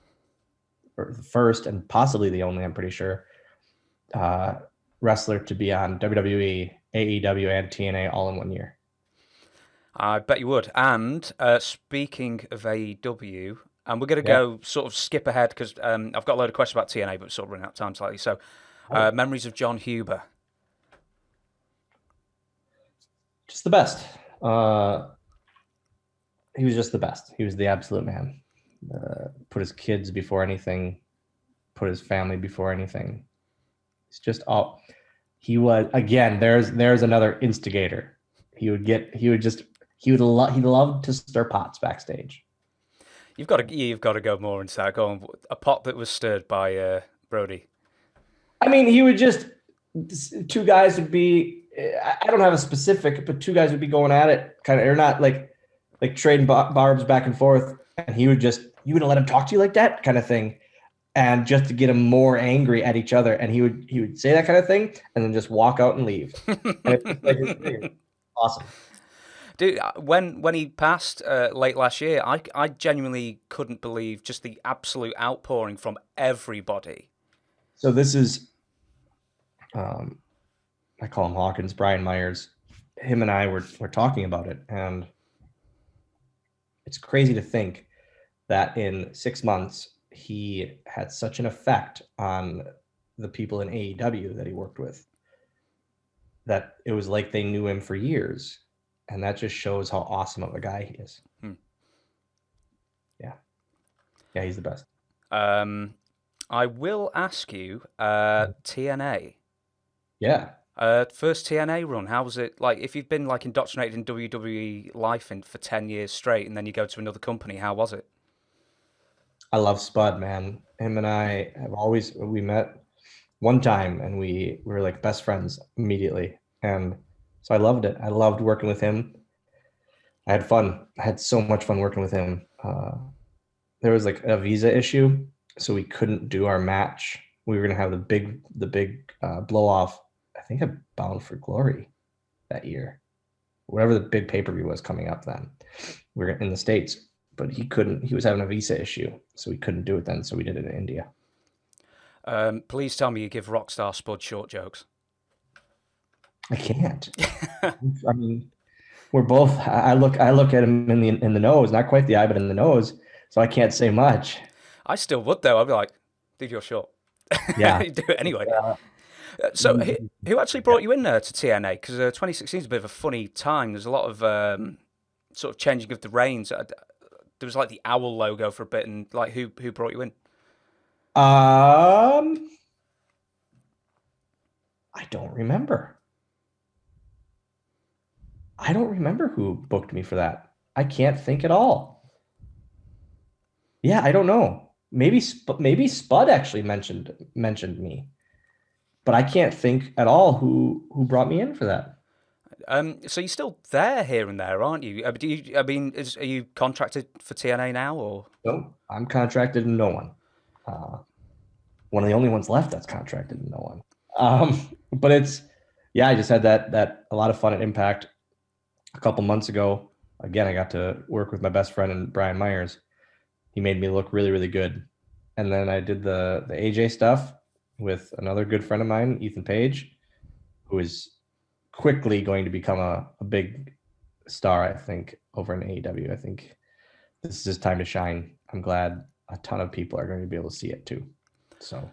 or the first and possibly the only, I'm pretty sure, wrestler to be on WWE, AEW, and TNA all in one year. I bet you would. And speaking of AEW, and we're going to Yeah. go sort of skip ahead because I've got a load of questions about TNA, but sort of running out of time slightly. So, memories of John Huber. Just the best. He was just the best. He was the absolute man. Put his kids before anything, put his family before anything. It's just all he was. Again, there's another instigator. He loved to stir pots backstage. You've got to go more into that. Go on. A pot that was stirred by Brodie. I mean, he would just two guys would be. I don't have a specific, but two guys would be going at it, kind of, or not like trading barbs back and forth, and you would let him talk to you like that, kind of thing, and just to get him more angry at each other, and he would say that kind of thing, and then just walk out and leave. And it's just like his thing. Awesome. Dude, when he passed late last year, I genuinely couldn't believe just the absolute outpouring from everybody. So this is, I call him Hawkins, Brian Myers. Him and I were talking about it, and it's crazy to think that in 6 months he had such an effect on the people in AEW that he worked with that it was like they knew him for years. And that just shows how awesome of a guy he is. Yeah. Yeah, he's the best. I will ask you, TNA. Yeah. First TNA run, how was it? Like, if you've been like indoctrinated in WWE life for 10 years straight, and then you go to another company, how was it? I love Spud, man. Him and I have always, we met one time and we were like best friends immediately. And so I loved it. I loved working with him. I had fun. I had so much fun working with him. There was like a visa issue, so we couldn't do our match. We were gonna have the big blow off. I think at Bound for Glory that year, whatever the big pay-per-view was coming up then. We were in the States, but he couldn't. He was having a visa issue, so we couldn't do it then. So we did it in India. Please tell me you give Rockstar Spud short jokes. I can't. I mean, we're both. I look at him in the nose, not quite the eye, but in the nose. So I can't say much. I still would though. I'd be like, dude, you're short. Yeah. You do it anyway. So who actually brought you in there to TNA? Because 2016 is a bit of a funny time. There's a lot of sort of changing of the reins. There was like the owl logo for a bit, and like who brought you in? I don't remember. I don't remember who booked me for that. I can't think at all. Yeah, I don't know. Maybe Spud actually mentioned me, but I can't think at all who brought me in for that. So you're still there here and there, aren't you? Are you contracted for TNA now, or? No, I'm contracted to no one. One of the only ones left that's contracted to no one. But I just had that a lot of fun at Impact a couple months ago. Again, I got to work with my best friend and Brian Myers. He made me look really, really good. And then I did the AJ stuff with another good friend of mine, Ethan Page, who is quickly going to become a big star, I think, over in AEW. I think this is his time to shine. I'm glad a ton of people are going to be able to see it too. So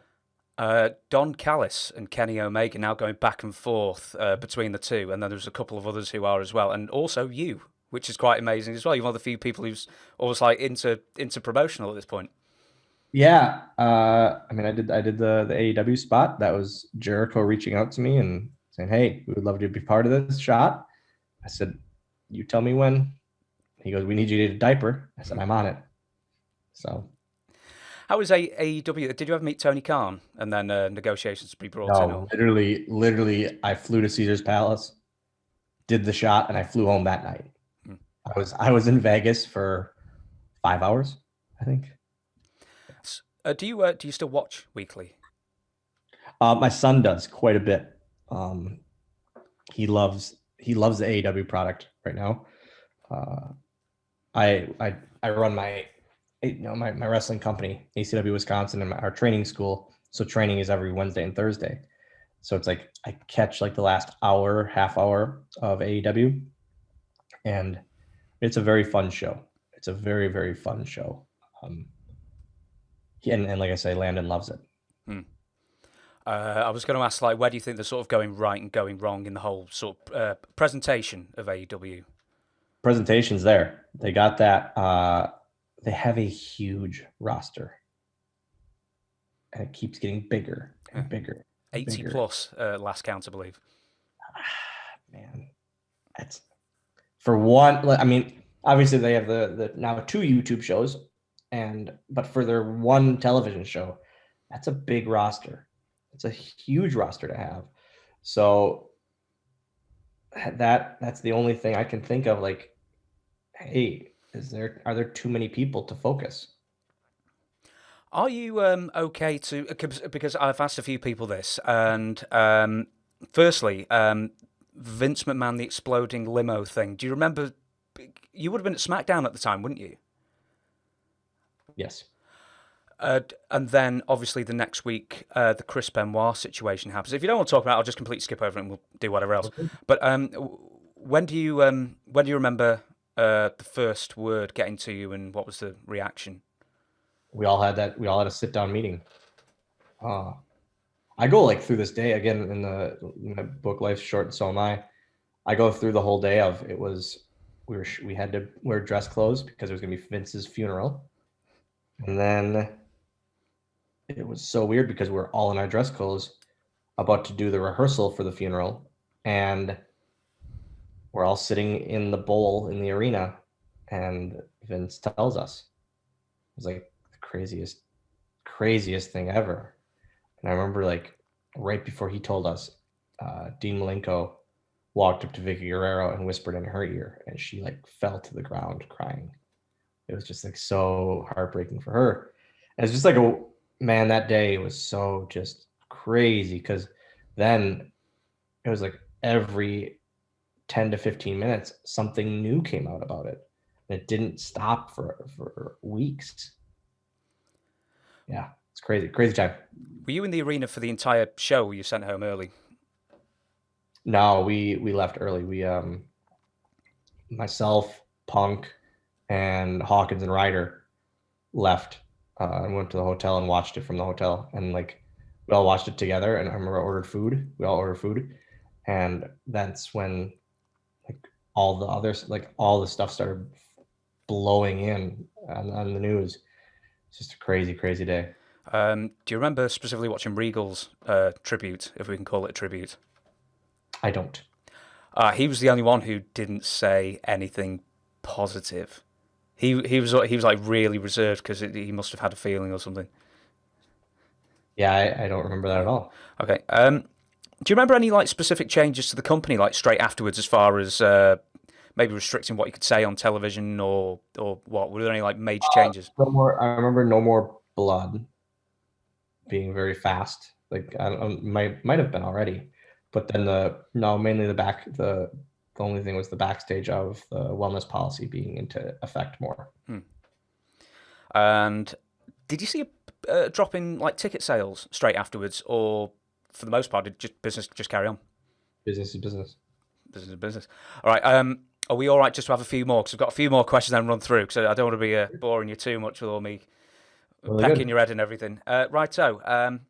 Don Callis and Kenny Omega now going back and forth between the two, and then there's a couple of others who are as well, and also you, which is quite amazing as well. You're one of the few people who's always like into promotional at this point. Yeah, I mean, I did the AEW spot. That was Jericho reaching out to me and saying, "Hey, we would love you to be part of this shot." I said, "You tell me when." He goes, "We need you to get a diaper." I said, "I'm on it." So, how was AEW? Did you ever meet Tony Khan and then negotiations to be brought in? no, literally, I flew to Caesar's Palace, did the shot, and I flew home that night. I was in Vegas for 5 hours, I think. Do you still watch weekly? My son does quite a bit. He loves the AEW product right now. I run my wrestling company, ACW Wisconsin, and our training school. So training is every Wednesday and Thursday. So it's like I catch like the last half hour of AEW, and it's a very fun show. It's a very, very fun show. And like I say, Landon loves it. I was going to ask, like, where do you think they're sort of going right and going wrong in the whole sort of presentation of AEW? Presentation's there. They got that. They have a huge roster, and it keeps getting bigger and bigger. 80 bigger. plus, last count, I believe. Man, that's for one. I mean, obviously they have the now 2 YouTube shows, but for their 1 television show, that's a big roster. It's a huge roster to have. So that's the only thing I can think of. Like, hey, are there too many people to focus? Are you okay to, because I've asked a few people this, and firstly, Vince McMahon, the exploding limo thing. Do you remember? You would have been at SmackDown at the time, wouldn't you? Yes. And then obviously the next week, the Chris Benoit situation happens. If you don't want to talk about it, I'll just completely skip over it and we'll do whatever else. Okay. But when do you remember the first word getting to you, and what was the reaction? we all had a sit down meeting. I go like through this day again in the book Life's Short and So Am I. I go through the whole day of it was we had to wear dress clothes because it was gonna be Vince's funeral, and then it was so weird because we're all in our dress clothes about to do the rehearsal for the funeral, and we're all sitting in the bowl in the arena, and Vince tells us. It was like the craziest thing ever. And I remember like right before he told us, Dean Malenko walked up to Vicky Guerrero and whispered in her ear, and she like fell to the ground crying. It was just like so heartbreaking for her. And it's just like man, that day was so just crazy because then it was like every 10 to 15 minutes, something new came out about it. And it didn't stop for weeks. Yeah, it's crazy time. Were you in the arena for the entire show? Or were you sent home early? No, we left early. We myself, Punk, and Hawkins and Ryder left and went to the hotel and watched it from the hotel. And like we all watched it together. And I remember I ordered food. We all ordered food, and that's when like all the others, like all the stuff started blowing in on the news. It's just a crazy day. Do you remember specifically watching Regal's tribute, if we can call it a tribute? I don't. He was the only one who didn't say anything positive. He was like really reserved because he must have had a feeling or something. Yeah, I don't remember that at all. Okay. Do you remember any like specific changes to the company like straight afterwards, as far as maybe restricting what you could say on television or what? Were there any like major changes? No more. I remember no more blood being very fast. Like I don't, might have been already, but then mainly the only thing was the backstage of the wellness policy being into effect more. And did you see a drop in like ticket sales straight afterwards, or for the most part, did business just carry on? Business is business. Business is business. All right. Are we all right just to have a few more? Because I've got a few more questions and run through. Because I don't want to be boring you too much with all me Really pecking good. your head and everything. Righto. I'm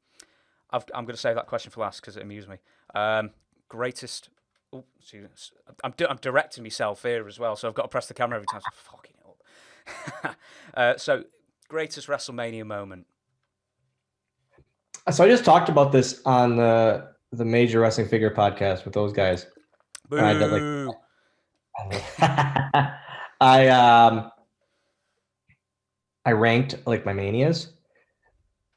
going to save that question for last because it amused me. Greatest. Oh, I'm directing myself here as well, so I've got to press the camera every time. So fucking up. So, greatest WrestleMania moment. So I just talked about this on the Major Wrestling Figure podcast with those guys. Boo. And I did like. I ranked like my manias,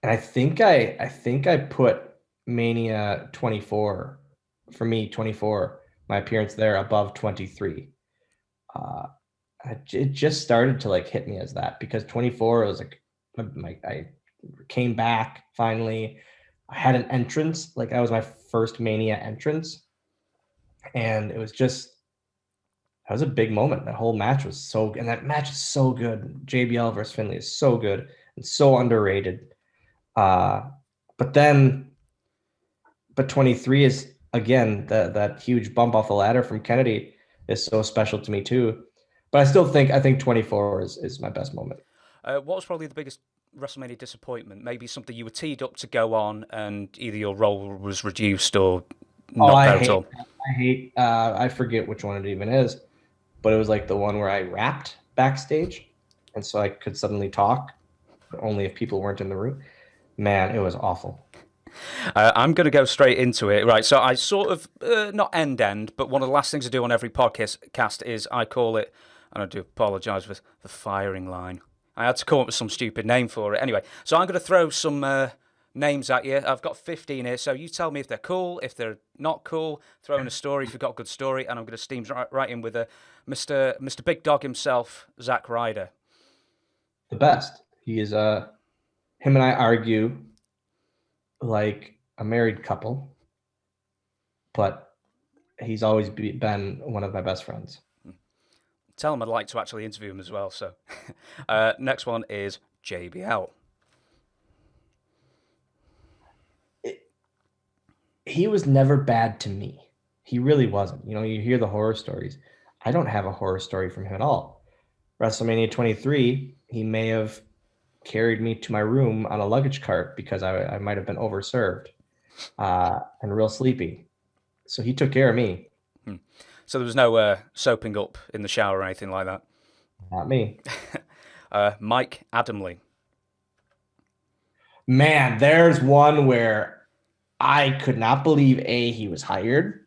and I think I put Mania 24 for me 24 my appearance there above 23. It just started to like hit me as that because 24 was like I came back finally. I had an entrance, like that was my first Mania entrance, and it was just that was a big moment. That whole match was so, and that match is so good. JBL versus Finlay is so good and so underrated. But 23 is again that huge bump off the ladder from Kennedy is so special to me too. But I think 24 is my best moment. What was probably the biggest WrestleMania disappointment? Maybe something you were teed up to go on, and either your role was reduced or not there at all. I forget which one it even is, but it was like the one where I rapped backstage, and so I could suddenly talk, but only if people weren't in the room. Man, it was awful. I'm going to go straight into it. Right, so I sort of, not end, but one of the last things I do on every podcast is I call it, and I do apologise for the firing line. I had to come up with some stupid name for it. Anyway, so I'm going to throw some names at you. I've got 15 here, so you tell me if they're cool, if they're not cool. Throw in a story if you've got a good story, and I'm going to steam right in with Mr. Big Dog himself, Zack Ryder. The best. He is him and I argue like a married couple, but he's always been one of my best friends. Tell him I'd like to actually interview him as well. So, next one is JBL. He was never bad to me. He really wasn't. You know, you hear the horror stories. I don't have a horror story from him at all. WrestleMania 23, he may have carried me to my room on a luggage cart because I might have been overserved and real sleepy. So he took care of me. So there was no soaping up in the shower or anything like that? Not me. Mike Adamley. Man, there's one where I could not believe A, he was hired,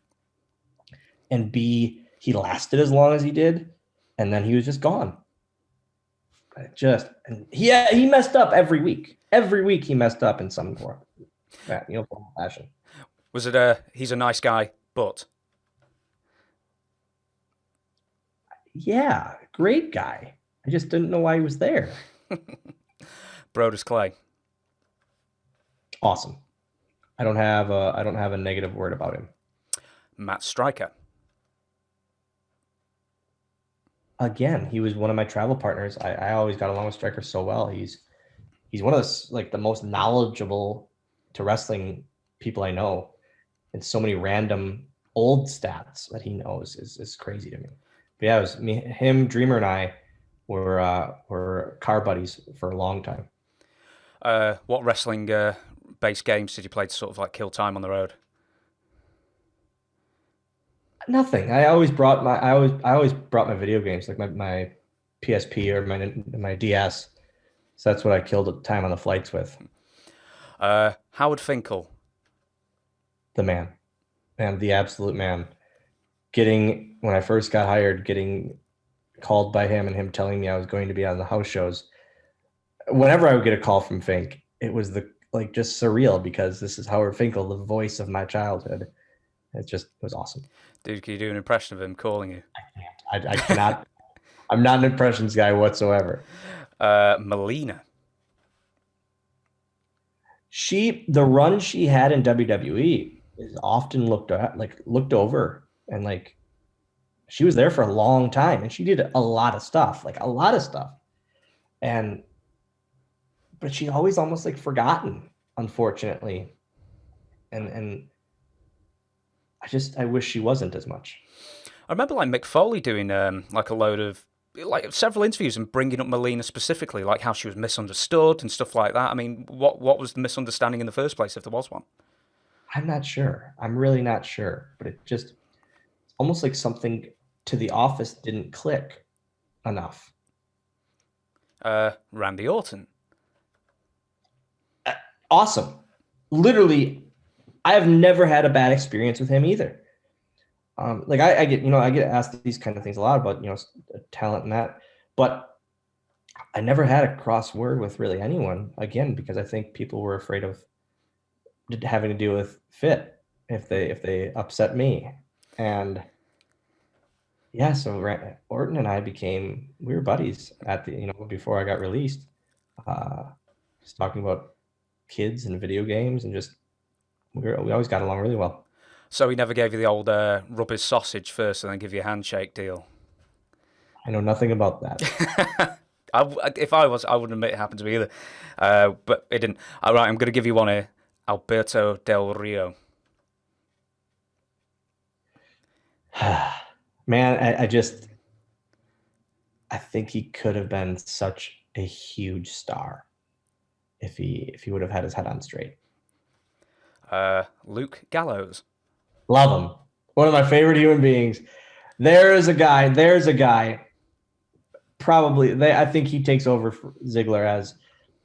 and B, he lasted as long as he did, and then he was just gone. And he messed up every week. Every week he messed up in some form, fashion. Was it he's a nice guy, but? Yeah, great guy. I just didn't know why he was there. Brodie Lee. Awesome. I don't have a negative word about him. Matt Striker. Again, he was one of my travel partners. I always got along with Striker so well. He's one of the most knowledgeable to wrestling people I know, and so many random old stats that he knows is crazy to me. But yeah, it was me, him, Dreamer, and I were car buddies for a long time. What wrestling based games did you play to sort of like kill time on the road? Nothing. I always brought my video games, like my PSP or my DS. So that's what I killed time on the flights with. Howard Finkel. The man. And the absolute man. When I first got hired, getting called by him and him telling me I was going to be on the house shows. Whenever I would get a call from Fink, it was just surreal because this is Howard Finkel, the voice of my childhood. It was awesome. Dude, can you do an impression of him calling you? I can't. I cannot. I'm not an impressions guy whatsoever. Melina. The run she had in WWE is often looked over, and she was there for a long time, and she did a lot of stuff, but she's always almost forgotten, unfortunately, and I wish she wasn't as much. I remember Mick Foley doing a load of several interviews and bringing up Melina specifically, like how she was misunderstood and stuff like that. I mean, what was the misunderstanding in the first place, if there was one? I'm not sure. I'm really not sure, but it's almost like something to The Office didn't click enough. Randy Orton. Awesome. Literally, I have never had a bad experience with him either. I get asked these kind of things a lot about, talent and that, but I never had a cross word with really anyone, again, because I think people were afraid of having to deal with Fit if they upset me. And yeah, so Orton and I we were buddies before I got released, just talking about kids and video games, and we always got along really well. So he never gave you the old rub his sausage first and then give you a handshake deal? I know nothing about that. If I wouldn't admit it happened to me either. But it didn't. All right, I'm going to give you one here. Alberto Del Rio. Man, I think he could have been such a huge star if he would have had his head on straight. Luke Gallows. Love him. One of my favorite human beings. There's a guy. Probably, I think he takes over for Ziggler as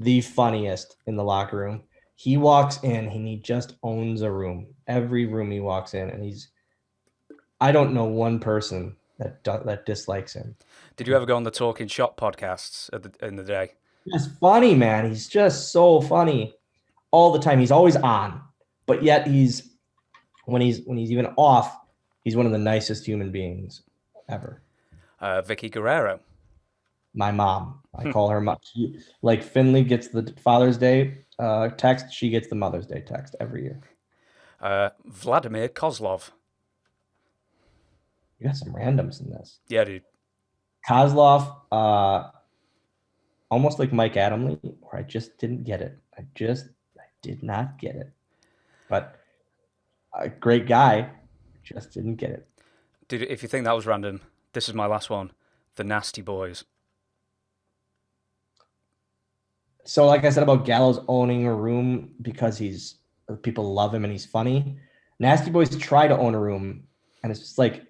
the funniest in the locker room. He walks in and he just owns a room. Every room he walks in, and I don't know one person that dislikes him. Did you ever go on the Talking Shop podcasts in the day? He's funny, man. He's just so funny all the time. He's always on, but yet when he's even off, he's one of the nicest human beings ever. Vicky Guerrero. My mom. I call her mom. Like Finlay gets the Father's Day text, she gets the Mother's Day text every year. Vladimir Kozlov. You got some randoms in this. Yeah, dude. Kozlov, almost like Mike Adamley, where I just didn't get it. I did not get it. But a great guy, just didn't get it. Dude, if you think that was random, this is my last one. The Nasty Boys. So like I said about Gallows owning a room because people love him and he's funny. Nasty Boys try to own a room, and it's just like,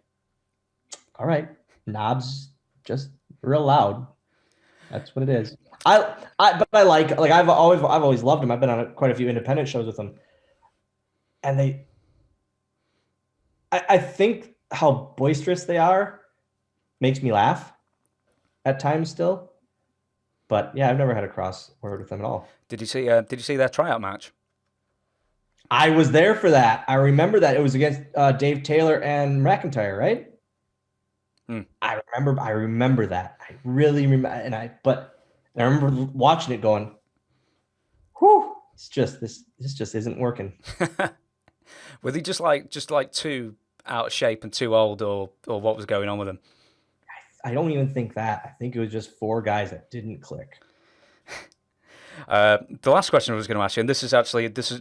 all right, knobs just real loud. That's what it is. But I like I've always loved him. I've been on quite a few independent shows with him, and I think how boisterous they are makes me laugh at times still. But yeah, I've never had a cross word with them at all. Did you see their tryout match? I was there for that. I remember that it was against Dave Taylor and McIntyre, right? I remember that. I really remember, but I remember watching it going, "Whew, it's just this just isn't working." Were they just like too out of shape and too old, or what was going on with them? I don't even think that. I think it was just 4 guys that didn't click. The last question I was going to ask you, and this is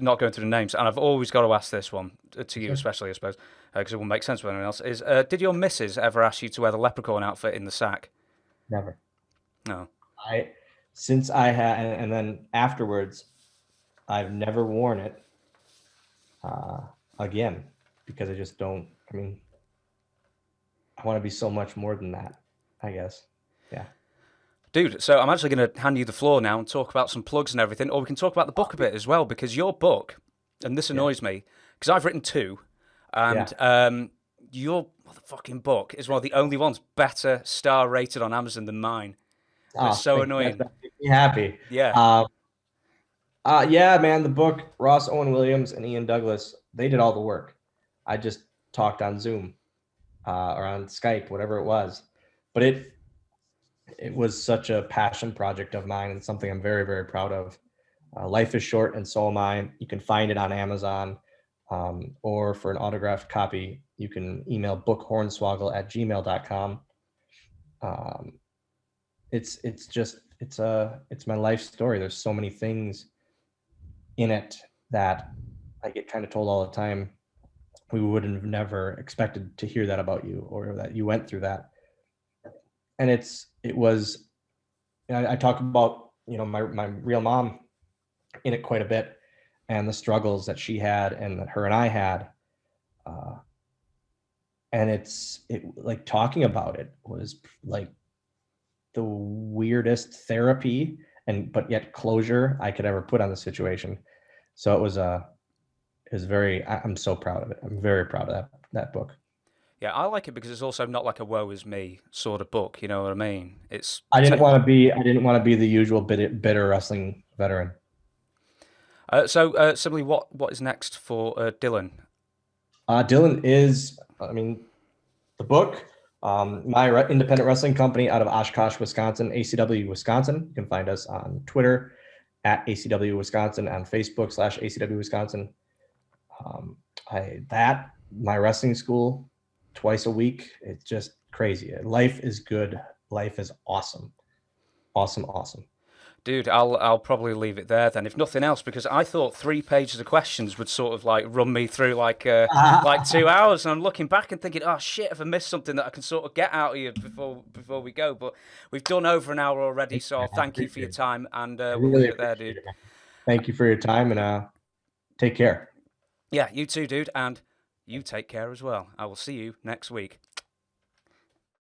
not going through the names, and I've always got to ask this one to you, especially, I suppose, because it won't make sense for anyone else. Is did your missus ever ask you to wear the leprechaun outfit in the sack? Never. No. Since I had, and then afterwards, I've never worn it again because I just don't. I mean, I want to be so much more than that, I guess. Yeah. Dude, so I'm actually going to hand you the floor now and talk about some plugs and everything, or we can talk about the book a bit as well, because your book, and this annoys me, because I've written 2, and your motherfucking book is one of the only ones better star rated on Amazon than mine. It's so annoying. That makes me happy. Yeah. Yeah, man, the book, Ross Owen Williams and Ian Douglas, they did all the work. I just talked on Zoom or on Skype, whatever it was. But it was such a passion project of mine and something I'm very, very proud of. Life is short and so am I. You can find it on Amazon, or for an autographed copy, you can email bookhornswoggle@gmail.com. It's my life story. There's so many things in it that I get kind of told all the time. We would have never expected to hear that about you, or that you went through that. And I talk about, my real mom in it quite a bit, and the struggles that she had and that her and I had. And like talking about it was like the weirdest therapy but yet closure I could ever put on the situation. So it was I'm so proud of it. I'm very proud of that book. Yeah, I like it because it's also not like a woe is me sort of book. You know what I mean? I didn't want to be the usual bitter wrestling veteran. So similarly, what is next for Dylan? Dylan is, the book, my independent wrestling company out of Oshkosh, Wisconsin, ACW Wisconsin. You can find us on Twitter at ACW Wisconsin, on Facebook /ACW Wisconsin. My wrestling school twice a week. It's just crazy. Life is good. Life is awesome. Awesome. Dude, I'll probably leave it there then, if nothing else, because I thought 3 pages of questions would sort of like run me through like 2 hours, and I'm looking back and thinking, oh shit, have I missed something that I can sort of get out of you before we go? But we've done over an hour already, so I'll thank you for your time, and we'll leave it there, dude. Thank you for your time, and take care. Yeah, you too, dude, and you take care as well. I will see you next week.